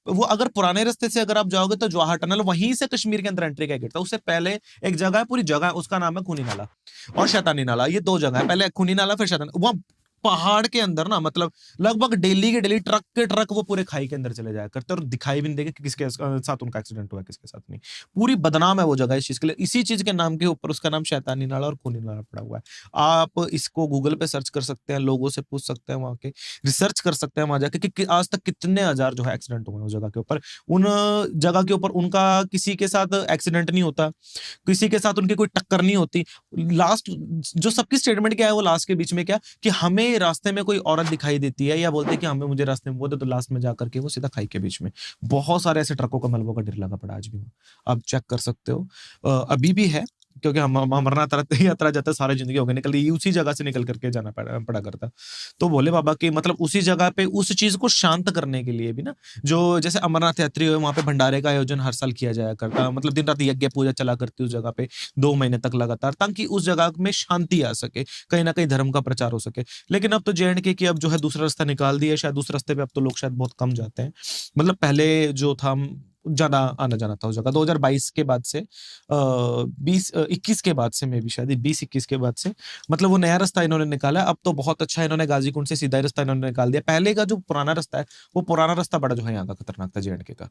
वो अगर पुराने रास्ते से अगर आप जाओगे तो जवाहर टनल, वहीं से कश्मीर के अंदर एंट्री का गेट था. उससे पहले एक जगह है, पूरी जगह है, उसका नाम है खूनी नाला और शैतानी नाला. ये 2 जगह है, पहले खूनी नाला फिर शैतानी. वहां पहाड़ के अंदर ना मतलब लगभग डेली के डेली ट्रक के ट्रक वो पूरे खाई के अंदर चले जाया करते, और दिखाई भी नहीं देगा कि किसके साथ उनका एक्सीडेंट हुआ, किसके साथ नहीं. पूरी बदनाम है वो जगह इस चीज के लिए. इसी चीज के नाम के ऊपर उसका नाम शैतानी नाला और खूनी नाला पड़ा हुआ है. आप इसको गूगल पे सर्च कर सकते हैं, लोगों से पूछ सकते हैं, वहां के रिसर्च कर सकते हैं वहां जाके कि आज तक कितने हजार जो है एक्सीडेंट हुए उस जगह के ऊपर. उन जगह के ऊपर उनका किसी के साथ एक्सीडेंट नहीं होता, किसी के साथ उनकी कोई टक्कर नहीं होती. लास्ट जो सबकी स्टेटमेंट क्या है, वो लास्ट के बीच में क्या कि हमें रास्ते में कोई औरत दिखाई देती है या बोलते हैं कि हमें मुझे रास्ते में वो दे, तो लास्ट में जाकर के वो सीधा खाई के बीच में बहुत सारे ऐसे ट्रकों का मलबों का ढेर लगा पड़ा आज भी, आप चेक कर सकते हो। अभी भी है, क्योंकि हम अमरनाथ यात्रा जाते सारी जिंदगी हो गई निकल, ये उसी जगह से निकल करके जाना पड़ा करता। तो भोले बाबा के मतलब उसी जगह पे उस चीज को शांत करने के लिए भी ना, जो जैसे अमरनाथ यात्री हुए वहां पे भंडारे का आयोजन हर साल किया जाया करता, मतलब दिन रात यज्ञ पूजा चला करती उस जगह पे 2 महीने तक लगातार, ताकि उस जगह में शांति आ सके, कहीं ना कहीं धर्म का प्रचार हो सके। लेकिन अब तो JNK की अब जो है दूसरा रास्ता निकाल दिया, शायद दूसरे रास्ते पे अब तो लोग शायद बहुत कम जाते हैं। मतलब पहले जो था ज्यादा आना जाना था उस जगह, 2022 के बाद से 21 के बाद से, मे भी शायद 20-21 के बाद से मतलब वो नया रास्ता इन्होंने निकाला। अब तो बहुत अच्छा इन्होंने गाजीकुंड से सीधा रास्ता इन्होंने निकाल दिया। पहले का जो पुराना रास्ता है, वो पुराना रास्ता बड़ा जो है यहाँ का खतरनाक था JNK का,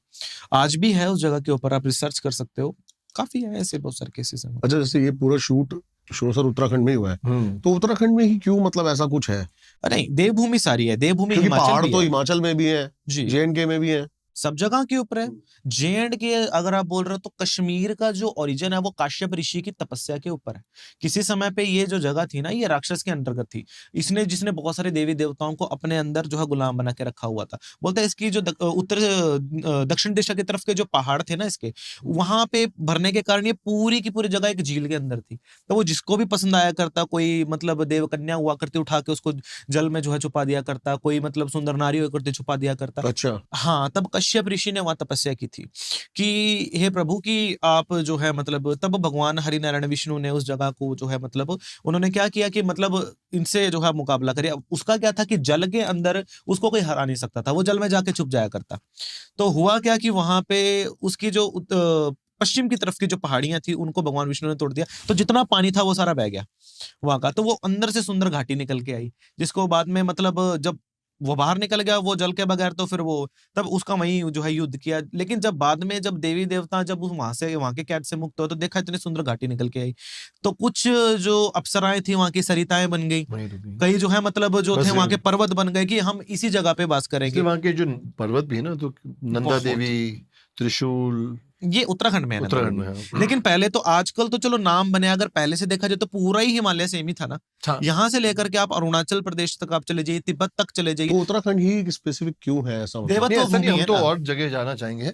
आज भी है उस जगह के ऊपर, आप रिसर्च कर सकते हो, काफी है ऐसे बहुत सारे केसेस हैं। अच्छा, जैसे ये पूरा शूट सर उत्तराखंड में ही हुआ है, तो उत्तराखंड में ही क्यों, मतलब ऐसा कुछ है? नहीं, देवभूमि सारी है, देवभूमि क्योंकि हिमाचल पहाड़ भी तो है हिमाचल में भी है, जी, JNK में भी है, सब जगह के ऊपर है। JNK अगर आप बोल रहे हो तो कश्मीर का जो ओरिजिन है वो काश्यप ऋषि की तपस्या के ऊपर है। किसी समय पे ये जो जगह थी ना, ये राक्षस के अंतर्गत थी, जिसने बहुत सारे देवी देवताओं को अपने अंदर जो है गुलाम बना के रखा हुआ था। बोलते हैं इसकी जो दक्षिण दिशा की तरफ के जो पहाड़ थे ना इसके, वहां पे भरने के कारण ये पूरी की पूरी जगह एक झील के अंदर थी। तो वो जिसको भी पसंद आया करता, कोई मतलब देवकन्या हुआ करती उठा के उसको जल में जो है छुपा दिया करता, कोई मतलब सुंदर नारी हुआ करती छुपा दिया करता। अच्छा, हाँ, तब कश्यप ऋषि ने वहां तपस्या की थी कि हे प्रभु कि आप जो है मतलब, तब भगवान हरिनारायण विष्णु ने उस जगह को जो है मतलब उन्होंने क्या किया कि मतलब इनसे जो है मुकाबला करिए। उसका क्या था कि जल के अंदर उसको कोई हरा नहीं सकता था, वो जल में जाके छुप जाया करता। तो हुआ क्या कि वहां पे उसकी जो पश्चिम की तरफ की जो पहाड़ियां थी उनको भगवान विष्णु ने तोड़ दिया, तो जितना पानी था वो सारा बह गया वहां का। तो वो अंदर से सुंदर घाटी निकल के आई, जिसको बाद में मतलब जब वो बाहर निकल गया वो जल के बगैर, तो फिर वो तब उसका वही जो है युद्ध किया। लेकिन जब बाद में जब देवी देवता जब वहां के कैद से मुक्त हो, तो देखा इतनी सुंदर घाटी निकल के आई। तो कुछ जो अप्सराएं थी वहां की सरिताएं बन गई, कई जो है मतलब जो थे वहां के पर्वत बन गए कि हम इसी जगह पे वास करेंगे। वहां के जो पर्वत भी है ना, तो नंदा देवी, त्रिशूल, ये उत्तराखंड में है, उत्तराखंड में है। लेकिन पहले तो आजकल तो चलो नाम बने, अगर पहले से देखा जाए तो पूरा ही हिमालय सेम ही था ना। यहाँ से लेकर के आप अरुणाचल प्रदेश तक आप चले जाइए, तिब्बत तक चले जाइए। तो उत्तराखंड ही स्पेसिफिक क्यों है ऐसा? हम तो और जगह जाना चाहेंगे।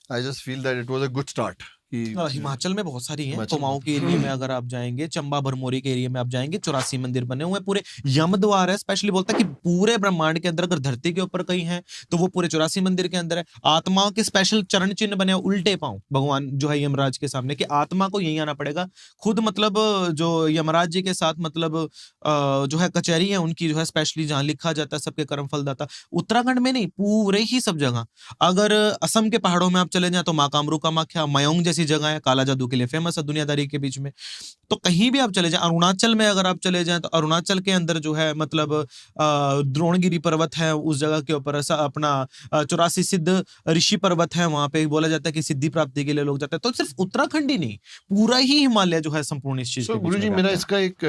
I just feel that it was a good start. Himachal में बहुत सारी हैं, कुमाऊं के एरिया में अगर आप जाएंगे, चंबा भरमौरी के एरिया में आप जाएंगे, 84 मंदिर बने हुए हैं, पूरे यम द्वार है। स्पेशली बोलता है कि पूरे ब्रह्मांड के अंदर अगर धरती के ऊपर कहीं है तो वो पूरे 84 मंदिर के अंदर है। आत्माओं के स्पेशल चरण चिन्ह बने उल्टे पांव भगवान जो है यमराज के सामने, कि आत्मा को यहीं आना पड़ेगा। खुद मतलब जो यमराज जी के साथ मतलब जो है कचहरी है उनकी जो है स्पेशली, जहां लिखा जाता है सबके कर्म फलदाता। उत्तराखंड में नहीं, पूरे ही सब जगह। अगर असम के पहाड़ों में आप चले जाए तो माँ कामरू कामाख्या, मयोंग जैसी जगह है, काला जादू के लिए फेमस है दुनियादारी के बीच में। तो कहीं भी आप चले जाएं, अरुणाचल में अगर आप चले जाएं तो अरुणाचल के अंदर जो है मतलब द्रोणगिरी पर्वत है, उस जगह के ऊपर ऐसा अपना 84 सिद्ध ऋषि पर्वत है, वहां पे बोला जाता है कि सिद्धि प्राप्ति के लिए लोग जाते हैं। तो सिर्फ उत्तराखंड ही नहीं, पूरा ही हिमालय जो है संपूर्ण इस चीज। गुरुजी, मेरा इसका एक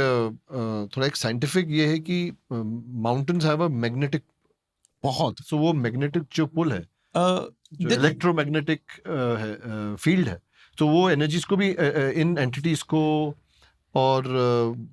थोड़ा एक साइंटिफिक ये है कि माउंटेन्स हैव अ मैग्नेटिक, बहुत, सो वो मैग्नेटिक जो पुल है, इलेक्ट्रोमैग्नेटिक फील्ड है, तो वो एनर्जीज को भी इन एंटिटीज को और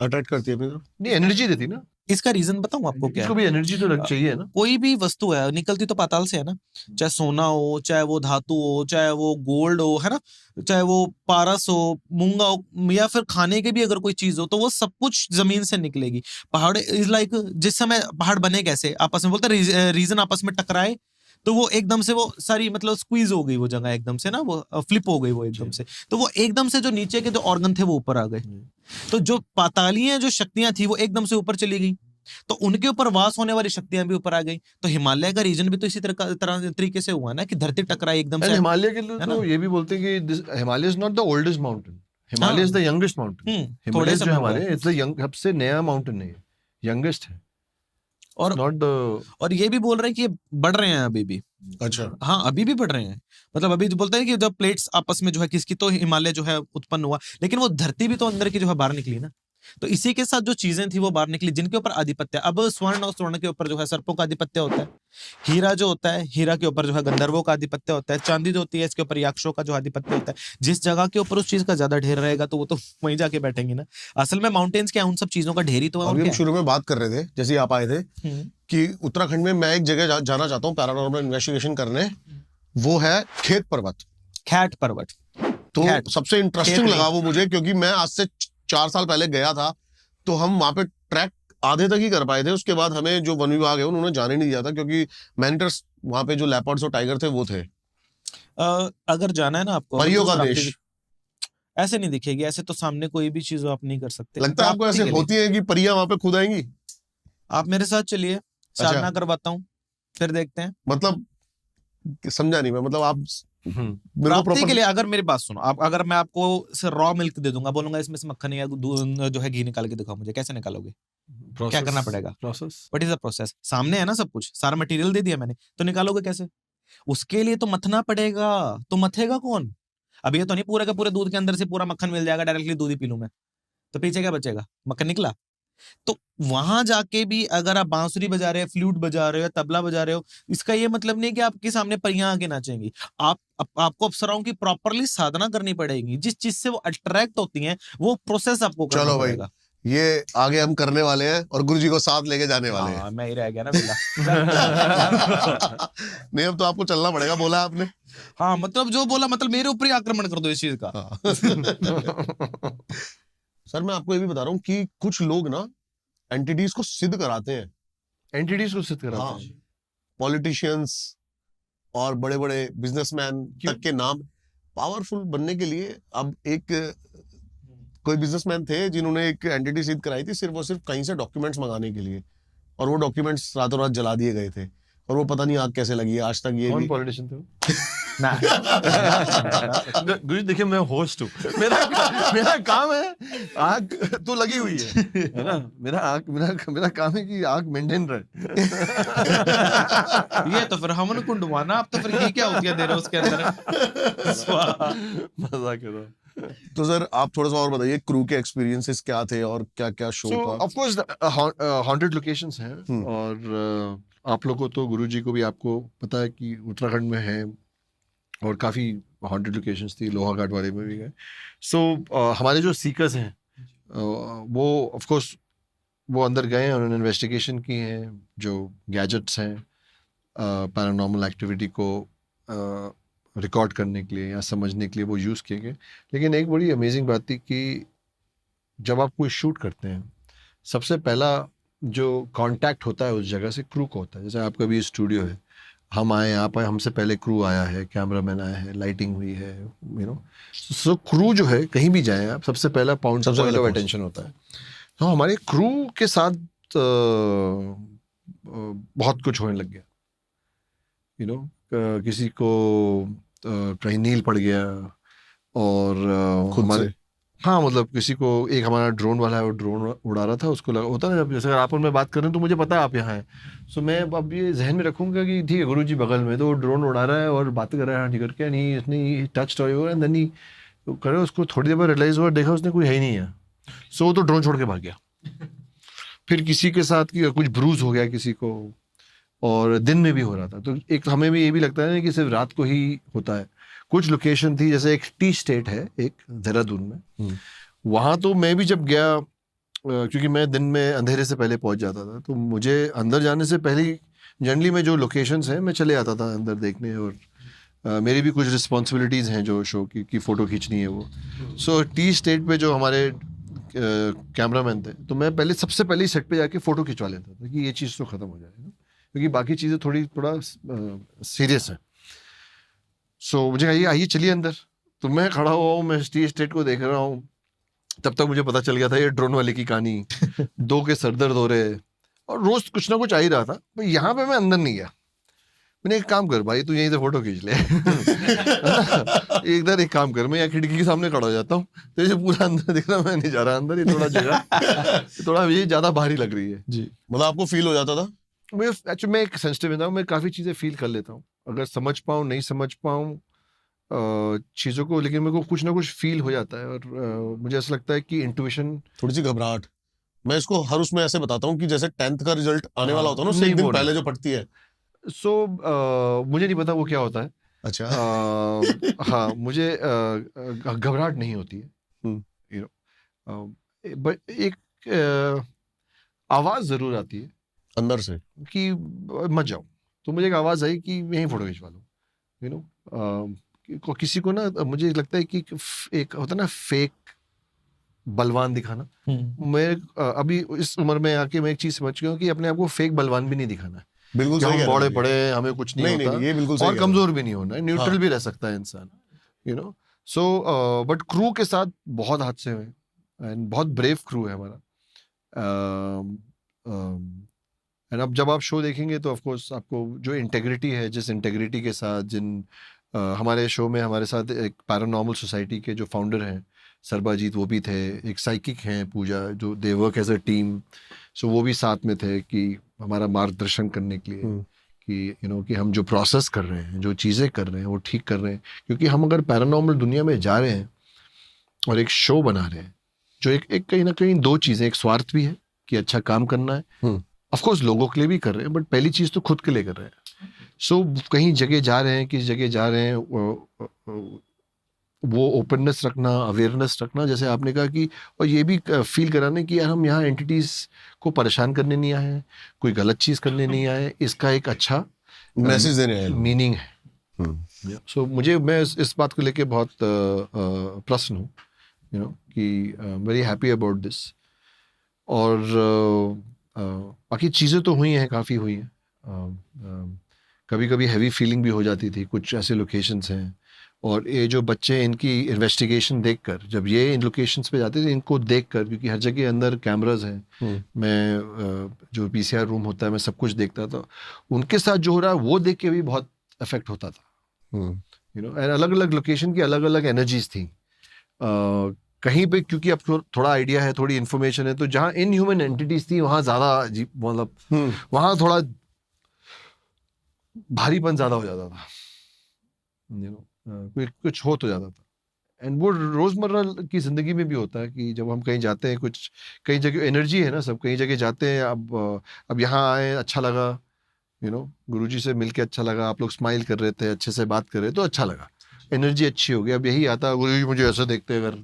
अट्रैक्ट करती है। नहीं, एनर्जी देती ना। इसका रीजन बताऊं आपको क्या है? इसको भी एनर्जी तो लग चाहिए ना। कोई भी वस्तु है निकलती तो पाताल से है ना, चाहे सोना हो, चाहे वो धातु हो, चाहे वो गोल्ड हो, है ना, चाहे वो पारस हो, मूंगा हो, या फिर खाने के भी अगर कोई चीज हो, तो वो सब कुछ जमीन से निकलेगी। पहाड़ इज लाइक, जिस समय पहाड़ बने कैसे, आपस में बोलते हैं रीजन आपस में टकराए तो वो एकदम से वो सारी मतलब स्क्वीज हो गई वो जगह, एकदम से ना वो फ्लिप हो गई वो एकदम से, तो वो एकदम से जो नीचे के जो ऑर्गन थे वो ऊपर आ गए। तो जो पातालीय जो शक्तियां थी वो एकदम से ऊपर चली गई, तो उनके ऊपर वास होने वाली शक्तियां भी ऊपर आ गई। तो हिमालय का रीजन भी तो इसी तरीके से हुआ ना, कि धरती टकराई एकदम से। हिमालय के लिए तो ये भी बोलते हैं कि Himalaya is not the oldest mountain, Himalaya is the youngest mountain. Himalaya जो हमारे इट्स द यंग, सबसे नया माउंटेन है, यंगेस्ट है। और ये भी बोल रहे हैं कि बढ़ रहे हैं अभी भी। अच्छा, हाँ, अभी भी बढ़ रहे हैं। मतलब अभी तो बोलते हैं कि जब प्लेट्स आपस में जो है किसकी, तो हिमालय जो है उत्पन्न हुआ, लेकिन वो धरती भी तो अंदर की जो है बाहर निकली ना। तो इसी के साथ जो चीजें थी वो बाहर निकली, जिनके ऊपर आधिपत्य, अब स्वर्ण और स्वर्ण के ऊपर जो है सर्पों का आधिपत्य होता है, हीरा जो होता है, हीरा के ऊपर जो है गंधर्वों का आधिपत्य होता है, चांदी जो होती है इसके ऊपर यक्षों का जो आधिपत्य होता है। जिस जगह के ऊपर उस चीज का ज्यादा ढेर रहेगा तो वो तो वहीं जाके बैठेंगे ना। असल में माउंटेन्स क्या है, उन सब चीजों का ढेर ही तो है। और अभी हम क्या है? शुरू में बात कर रहे थे, जैसे आप आए थे, कि उत्तराखंड में मैं एक जगह जाना चाहता हूँ पैरानॉर्मल इन्वेस्टिगेशन करने, वो है खेत पर्वत। खैट पर्वत। तो खैट। सबसे इंटरेस्टिंग खेत लगा वो मुझे, क्योंकि मैं आज से 4 साल पहले गया था, तो हम वहां पे ट्रैक आधे तक ही कर पाए थे। उसके बाद हमें जो वन विभाग है उन्होंने जाने नहीं दिया था, क्योंकि मैनिटर्स वहां पे जो लेपर्ड्स और टाइगर थे वो थे। अगर जाना है ना आपको, परियों का तो देश। ऐसे नहीं दिखेगी, ऐसे तो सामने कोई भी चीज आप नहीं कर सकते। लगता है आपको ऐसे होती है कि परियां वहां पे खुद आएंगी? आप मेरे साथ चलिए, साधना करवाता हूँ, फिर देखते हैं। मतलब समझा नहीं मैं, मतलब आप मेरे को प्राप्ति प्रॉपर के लिए, अगर मेरी बात सुनो, आप अगर मैं आपको रॉ मिल्क दे दूंगा, बोलूंगा इसमें से मक्खन या जो है घी निकाल के दिखाओ मुझे, कैसे निकालोगे? क्या करना पड़ेगा? Process. What is the process? सामने है ना सब कुछ, सारा मटेरियल दे दिया मैंने, तो निकालोगे कैसे? उसके लिए तो मथना पड़ेगा। तो मथेगा कौन? अब ये तो नहीं पूरे का पूरे दूध के अंदर से पूरा मक्खन मिल जाएगा, डायरेक्टली दूध ही पी लूं मैं, तो पीछे क्या बचेगा? मक्खन निकला। तो वहां जाके भी अगर आप बांसुरी बजा रहे हो, फ्लूट बजा रहे हो, तबला बजा रहे हो, इसका ये मतलब नहीं कि आपके सामने परियां आके नाचेंगी। आपको अप्सराओं की प्रॉपरली साधना करनी पड़ेगी। जिस चीज से वो अट्रैक्ट होती हैं, वो प्रोसेस आपको करना चलो भाई, पड़ेगा। ये आगे हम करने वाले हैं और गुरुजी को साथ लेके जाने वाले हैं। हाँ, मैं ही रह गया ना बेटा। नहीं, अब तो आपको चलना पड़ेगा, बोला आपने। हाँ, मतलब जो बोला, मतलब मेरे ऊपर ही आक्रमण कर दो इस चीज का। सर मैं आपको ये भी बता रहा हूँ कि कुछ लोग ना एंटिटीज को सिद्ध कराते हैं। एंटिटीज को सिद्ध कराते हाँ, हैं। पॉलिटिशियंस और बड़े बड़े बिजनेसमैन तक के नाम पावरफुल बनने के लिए। अब कोई बिजनेसमैन थे जिन्होंने एक एंटिटी सिद्ध कराई थी, सिर्फ और सिर्फ कहीं से डॉक्यूमेंट्स मंगाने के लिए, और वो डॉक्यूमेंट्स रातों रात जला दिए गए थे, और वो पता नहीं आग कैसे लगी है आज तक। ये कौन पॉलिटिशियन थे वो? ना, गुरु देखिए, मैं होस्ट हूँ, मेरा काम है आग तो लगी हुई है ना, मेरा काम है कि आग मेंटेन रहे। ये तो फिर हमन कुंड हुआ ना। आप तो फिर ये क्या होती है दे रहे हो उसके अंदर? मजाक कर रहा हूँ। तो सर आप थोड़ा सा और बताइए, क्रू के एक्सपीरियंसेस क्या थे और क्या क्या शो So, का? of course, haunted locations हैं, और आप लोगों को तो गुरुजी को भी आपको पता है कि उत्तराखंड में है, और काफ़ी haunted locations थी, लोहाघाट वाले में भी गए। So, हमारे जो सीकर्स हैं वो of course वो अंदर गए हैं, उन्होंने इन्वेस्टिगेशन की है, जो गैजेट्स हैं पैरानॉर्मल एक्टिविटी को रिकॉर्ड करने के लिए या समझने के लिए वो यूज़ किए गए। लेकिन एक बड़ी अमेजिंग बात थी कि जब आप कोई शूट करते हैं, सबसे पहला जो कांटेक्ट होता है उस जगह से क्रू को होता है। जैसे आपका भी स्टूडियो है, हम आए, आप आए, हमसे पहले क्रू आया है, कैमरामैन आया है, लाइटिंग हुई है, यू नो। सो क्रू जो है, कहीं भी जाए आप, सबसे पहला पॉइंट ऑफ अटेंशन होता है। तो हमारे क्रू के साथ बहुत कुछ होने लग गया, यू नो। किसी को कहीं नील पड़ गया, और हमारे, हाँ मतलब किसी को, एक हमारा ड्रोन वाला है, वो ड्रोन उड़ा रहा था, उसको लगा, होता है जब जैसे आप और मैं बात कर रहे हैं तो मुझे पता है आप यहाँ हैं, सो मैं अब ये जहन में रखूंगा कि ठीक है गुरुजी बगल में, तो वो ड्रोन उड़ा रहा है और बात कर रहा है, ठीक करके नहीं, इसने टच एंड देन ही करे, उसको थोड़ी देर बाद रियलाइज हुआ, देखा उसने कोई है ही नहीं है, सो वो तो ड्रोन छोड़ के भाग गया। फिर किसी के साथ कुछ ब्रूज हो गया किसी को, और दिन में भी हो रहा था। तो एक हमें भी ये भी लगता है ना कि सिर्फ रात को ही होता है। कुछ लोकेशन थी, जैसे एक टी स्टेट है एक देहरादून में, वहाँ तो मैं भी जब गया, क्योंकि मैं दिन में अंधेरे से पहले पहुँच जाता था, तो मुझे अंदर जाने से पहले जनरली मैं जो लोकेशंस हैं मैं चले आता था अंदर देखने, और मेरी भी कुछ रिस्पॉन्सिबिलिटीज़ हैं जो शो की फ़ोटो खींचनी है वो। सो टी स्टेट पे जो हमारे कैमरामैन थे, तो मैं सबसे पहले सेट पे जाके फ़ोटो खिंचवा लेता था कि ये चीज़ तो ख़त्म हो जाए, क्योंकि बाकी चीज़ें थोड़ा सीरियस हैं। सो मुझे कहिए आइए चलिए अंदर, तो मैं खड़ा हुआ हूँ, मैं टी स्टेट को देख रहा हूँ, तब तक मुझे पता चल गया था ये ड्रोन वाले की कहानी। 2 के सर दर्द हो रहे, और रोज कुछ ना कुछ आ ही रहा था। पर यहाँ पे मैं अंदर नहीं गया, मैंने एक काम कर भाई, तू यहीं से फोटो खींच ले। एक काम कर, मैं यहाँ खिड़की के सामने खड़ा हो जाता हूँ, तो ये पूरा अंदर दिख रहा, मैं नहीं जा रहा अंदर, ये थोड़ा जगह थोड़ा ये ज्यादा भारी लग रही है जी। मतलब आपको फील हो जाता था? मैं एक सेंसिटिव इंसान हूँ, मैं काफ़ी चीज़ें फील कर लेता हूँ, अगर समझ पाऊँ नहीं समझ पाऊँ चीज़ों को, लेकिन मेरे को कुछ ना कुछ फील हो जाता है और मुझे ऐसा लगता है कि इंट्यूशन थोड़ी सी घबराहट, मैं इसको हर उसमें ऐसे बताता हूँ कि जैसे 10th का रिजल्ट आने वाला होता है ना, उससे नहीं, एक दिन वो पहले नहीं। जो फटती है। मुझे नहीं पता वो क्या होता है। अच्छा। हाँ, मुझे घबराहट नहीं होती है, हम्म। यू नो, बट एक आवाज़ ज़रूर आती है अंदर से। कि मत जाओ। तो मुझे एक आवाज़ आई कि यहीं फ़ोटो खिंचवा लो, यू नो। किसी को ना, मुझे लगता है कि एक होता है ना फेक बलवान दिखाना। मैं अभी इस उम्र में आके मैं एक चीज़ समझ गया हूँ कि अपने आप को फेक बलवान भी नहीं दिखाना है। बिल्कुल कि सही हम कह रहे हो बौड़े आप ये। पड़े हैं, हमें कुछ नहीं नहीं होता, नहीं ये बिल्कुल सही और कह रहे हो। कमज़ोर भी नहीं होना है, न्यूट्रल हाँ। भी रह सकता है इंसान, you know. So but crew के साथ बहुत हादसे हुए एंड बहुत ब्रेव क्रू है हमारा। एंड अब जब आप शो देखेंगे तो ऑफ कोर्स आपको जो इंटेग्रिटी है, जिस इंटेग्रिटी के साथ हमारे शो में हमारे साथ एक पैरानॉर्मल सोसाइटी के जो फाउंडर हैं सरबाजीत, वो भी थे। एक साइकिक हैं पूजा, जो they work as a team, so वो भी साथ में थे कि हमारा मार्गदर्शन करने के लिए कि यू नो कि हम जो प्रोसेस कर रहे हैं, जो चीज़ें कर रहे हैं वो ठीक कर रहे हैं। क्योंकि हम अगर पैरानॉर्मल दुनिया में जा रहे हैं और एक शो बना रहे हैं जो एक कहीं ना कहीं दो चीज़ें, एक स्वार्थ भी है कि अच्छा काम करना है, ऑफ कोर्स लोगों के लिए भी कर रहे हैं, बट पहली चीज़ तो खुद के लिए कर रहे हैं। सो कहीं जगह जा रहे हैं, किस जगह जा रहे हैं, वो ओपननेस रखना, अवेयरनेस रखना, जैसे आपने कहा कि, और ये भी फील कराना कि यार हम यहाँ एंटिटीज़ को परेशान करने नहीं आए हैं, कोई गलत चीज़ करने नहीं आए, इसका एक अच्छा मैसेज देने आए लोग। मीनिंग है। सो मैं इस बात को लेके बहुत प्रसन्न हूँ, यू नो, कि वेरी हैप्पी अबाउट दिस। और बाकी चीज़ें तो हुई हैं, काफ़ी हुई हैं। कभी कभी हैवी फीलिंग भी हो जाती थी, कुछ ऐसे लोकेशंस हैं, और ये जो बच्चे इनकी इन्वेस्टिगेशन देखकर, जब ये इन लोकेशंस पे जाते थे, इनको देखकर, क्योंकि हर जगह अंदर कैमरास हैं, मैं जो पीसीआर रूम होता है, मैं सब कुछ देखता था, उनके साथ जो हो रहा है वो देख के भी बहुत इफेक्ट होता था, यू नो। अलग अलग लोकेशन की अलग अलग एनर्जीज थी। कहीं पे क्योंकि अब थोड़ा आइडिया है, थोड़ी इन्फॉर्मेशन है, तो जहाँ इन ह्यूमन एंटिटीज थी वहाँ ज़्यादा मतलब वहाँ थोड़ा भारीपन ज़्यादा हो जाता था, यू नो, कुछ हो तो जाता था। एंड वो रोज़मर्रा की ज़िंदगी में भी होता है कि जब हम कहीं जाते हैं, कुछ कई जगह एनर्जी है ना, सब कई जगह जाते हैं। अब यहाँ आए, अच्छा लगा, यू नो, गुरुजी से मिलके अच्छा लगा, आप लोग स्माइल कर रहे थे, अच्छे से बात कर रहे थे, तो अच्छा लगा, एनर्जी अच्छी हो गई। अब यही आता, गुरुजी मुझे ऐसे देखते अगर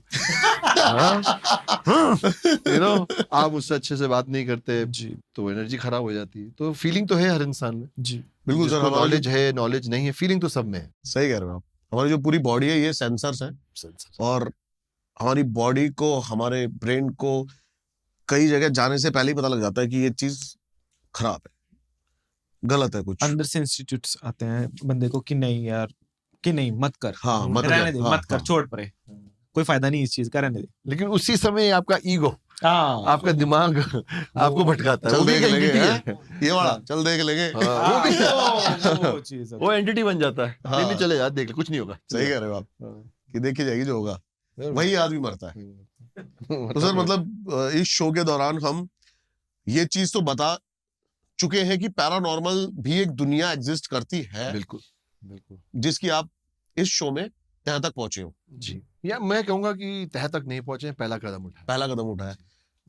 यू नो, आप उससे अच्छे से बात नहीं करते जी तो एनर्जी खराब हो जाती है। तो फीलिंग तो है हर इंसान में, जी बिल्कुल सर। जिसको हमारा नॉलेज है, नॉलेज नहीं है, फीलिंग तो सब में है। सही कह रहे हो आप। हमारी जो पूरी बॉडी है ये सेंसर्स हैं, और हमारी बॉडी को, हमारे ब्रेन को कई जगह जाने से पहले ही पता लग जाता है कि ये चीज खराब है, गलत है कुछ। अंदर से इंस्टीट्यूट्स आते हैं बंदे को कि नहीं यार, कि नहीं मत कर, हाँ, मत रहने कर, दे, हाँ, मत कर, हाँ। छोड़ परे, कोई फायदा नहीं इस चीज का, रहने दे। लेकिन उसी समय आपका ईगो, आपका दिमाग आपको भटकाता है। चल वो भी देख एक लेंगे, entity हैं? है। ये वाला चल देख लेंगे। हाँ, वो भी वो चीज वो एंटिटी बन जाता है। हाँ। नहीं चले यार, देख ले, कुछ नहीं होगा। सही कह रहे हो आप कि देखी जाएगी जो होगा, वही आदमी मरता है। तो सर मतलब इस शो के दौरान हम ये चीज तो बता चुके हैं कि पैरानॉर्मल भी एक दुनिया एग्जिस्ट करती है, बिल्कुल बिल्कुल, जिसकी आप इस शो में यहाँ तक पहुंचे हो। जी। या मैं कहूंगा कि तह तक नहीं पहुंचे, पहला कदम उठाया। पहला कदम उठाया।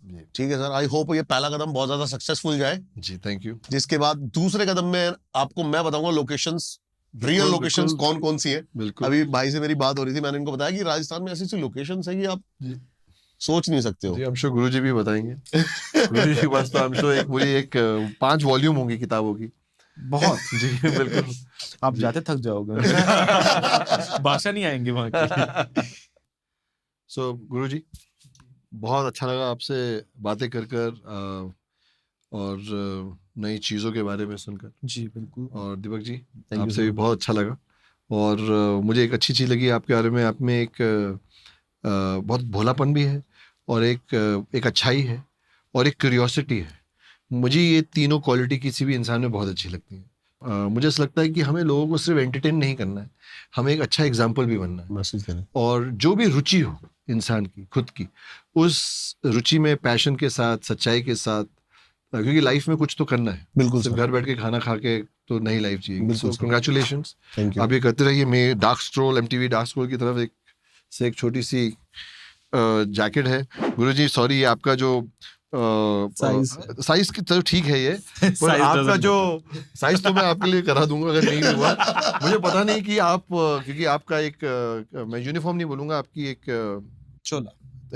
जी, ठीक है सर, आई होप ये पहला कदम बहुत ज्यादा सक्सेसफुल जाए। जी, थैंक यू। जिसके बाद दूसरे कदम में आपको मैं बताऊंगा लोकेशंस, रियल बिल्कुल, लोकेशंस बिल्कुल। कौन कौन सी है। बिल्कुल। अभी भाई से मेरी बात हो रही थी, मैंने इनको बताया कि राजस्थान में ऐसी ऐसी लोकेशंस है कि आप जी। सोच नहीं सकते हो। जी, हम श्योर गुरुजी भी बताएंगे। गुरुजी के पास तो हम श्योर एक पूरी 5 वॉल्यूम होंगी किताबों की। बहुत। जी, बिल्कुल। आप जाते थक जाओगे। भाषा नहीं आएंगी वहां की। सो गुरुजी, बहुत अच्छा लगा आपसे बातें कर और नई चीज़ों के बारे में सुनकर। जी बिल्कुल। और दीपक जी, you, आपसे भी बहुत अच्छा लगा। और मुझे एक अच्छी चीज़ लगी आपके बारे में, आप में एक बहुत भोलापन भी है, और एक अच्छाई है, और एक क्यूरियोसिटी है। मुझे ये तीनों क्वालिटी किसी भी इंसान में बहुत अच्छी लगती है। मुझे ऐसा लगता है कि हमें लोगों को सिर्फ एंटरटेन नहीं करना है, हमें एक अच्छा एग्जाम्पल भी बनना है। मैसेज देना। और जो भी रुचि हो इंसान की खुद की, उस रुचि में पैशन के साथ, सच्चाई के साथ क्योंकि लाइफ में कुछ तो करना है, बिल्कुल सिर्फ सर, घर बैठ के खाना खा के तो नहीं लाइफ चाहिए। बिल्कुल so sir. Congratulations, thank you. आप ये करते रहिए। मैं dark scroll, MTV dark scroll की तरफ एक छोटी सी जैकेट है। गुरुजी सॉरी, ये आपका जो साइज की तो ठीक है ये, पर आपका जो साइज तो मैं आपके लिए करा दूंगा अगर नहीं हुआ। मुझे पता नहीं कि आप क्योंकि आपका एक मैं यूनिफॉर्म नहीं बोलूंगा, आपकी एक चोला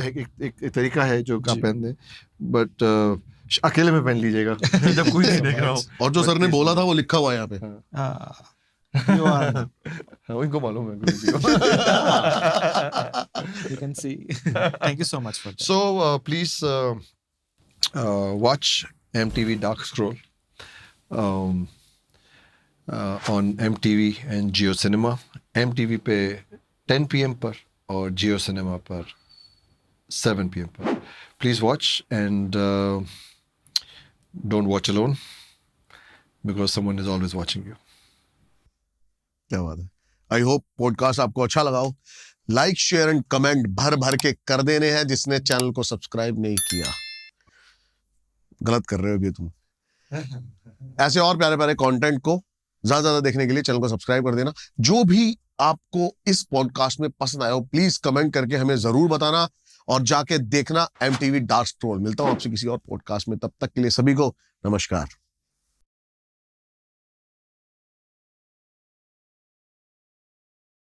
एक तरीका है जो आप पहनते हैं, बट अकेले में पहन लीजिएगा जब कोई नहीं देख रहा हो। और जो सर ने बोला था वो लिखा हुआ है यहाँ पे। हाँ, इनको मालूम है गुरुजी को। you can see. Thank you so much for that. So please watch MTV Dark Scroll on MTV and Jio Cinema. MTV पे 10 PM पर और Jio Cinema पर 7 PM पर. Please watch and don't watch alone because someone is always watching you. क्या बात है। I hope podcast आपको अच्छा लगा हो। लाइक शेयर एंड कमेंट भर भर के कर देने हैं जिसने चैनल को सब्सक्राइब नहीं किया। गलत कर रहे हो अभी तुम। ऐसे और प्यारे प्यारे कंटेंट को ज्यादा देखने के लिए चैनल को सब्सक्राइब कर देना। जो भी आपको इस पॉडकास्ट में पसंद आया हो प्लीज कमेंट करके हमें जरूर बताना और जाके देखना MTV डार्क स्क्रोल। मिलता हूं आपसे किसी और पॉडकास्ट में, तब तक के लिए सभी को नमस्कार।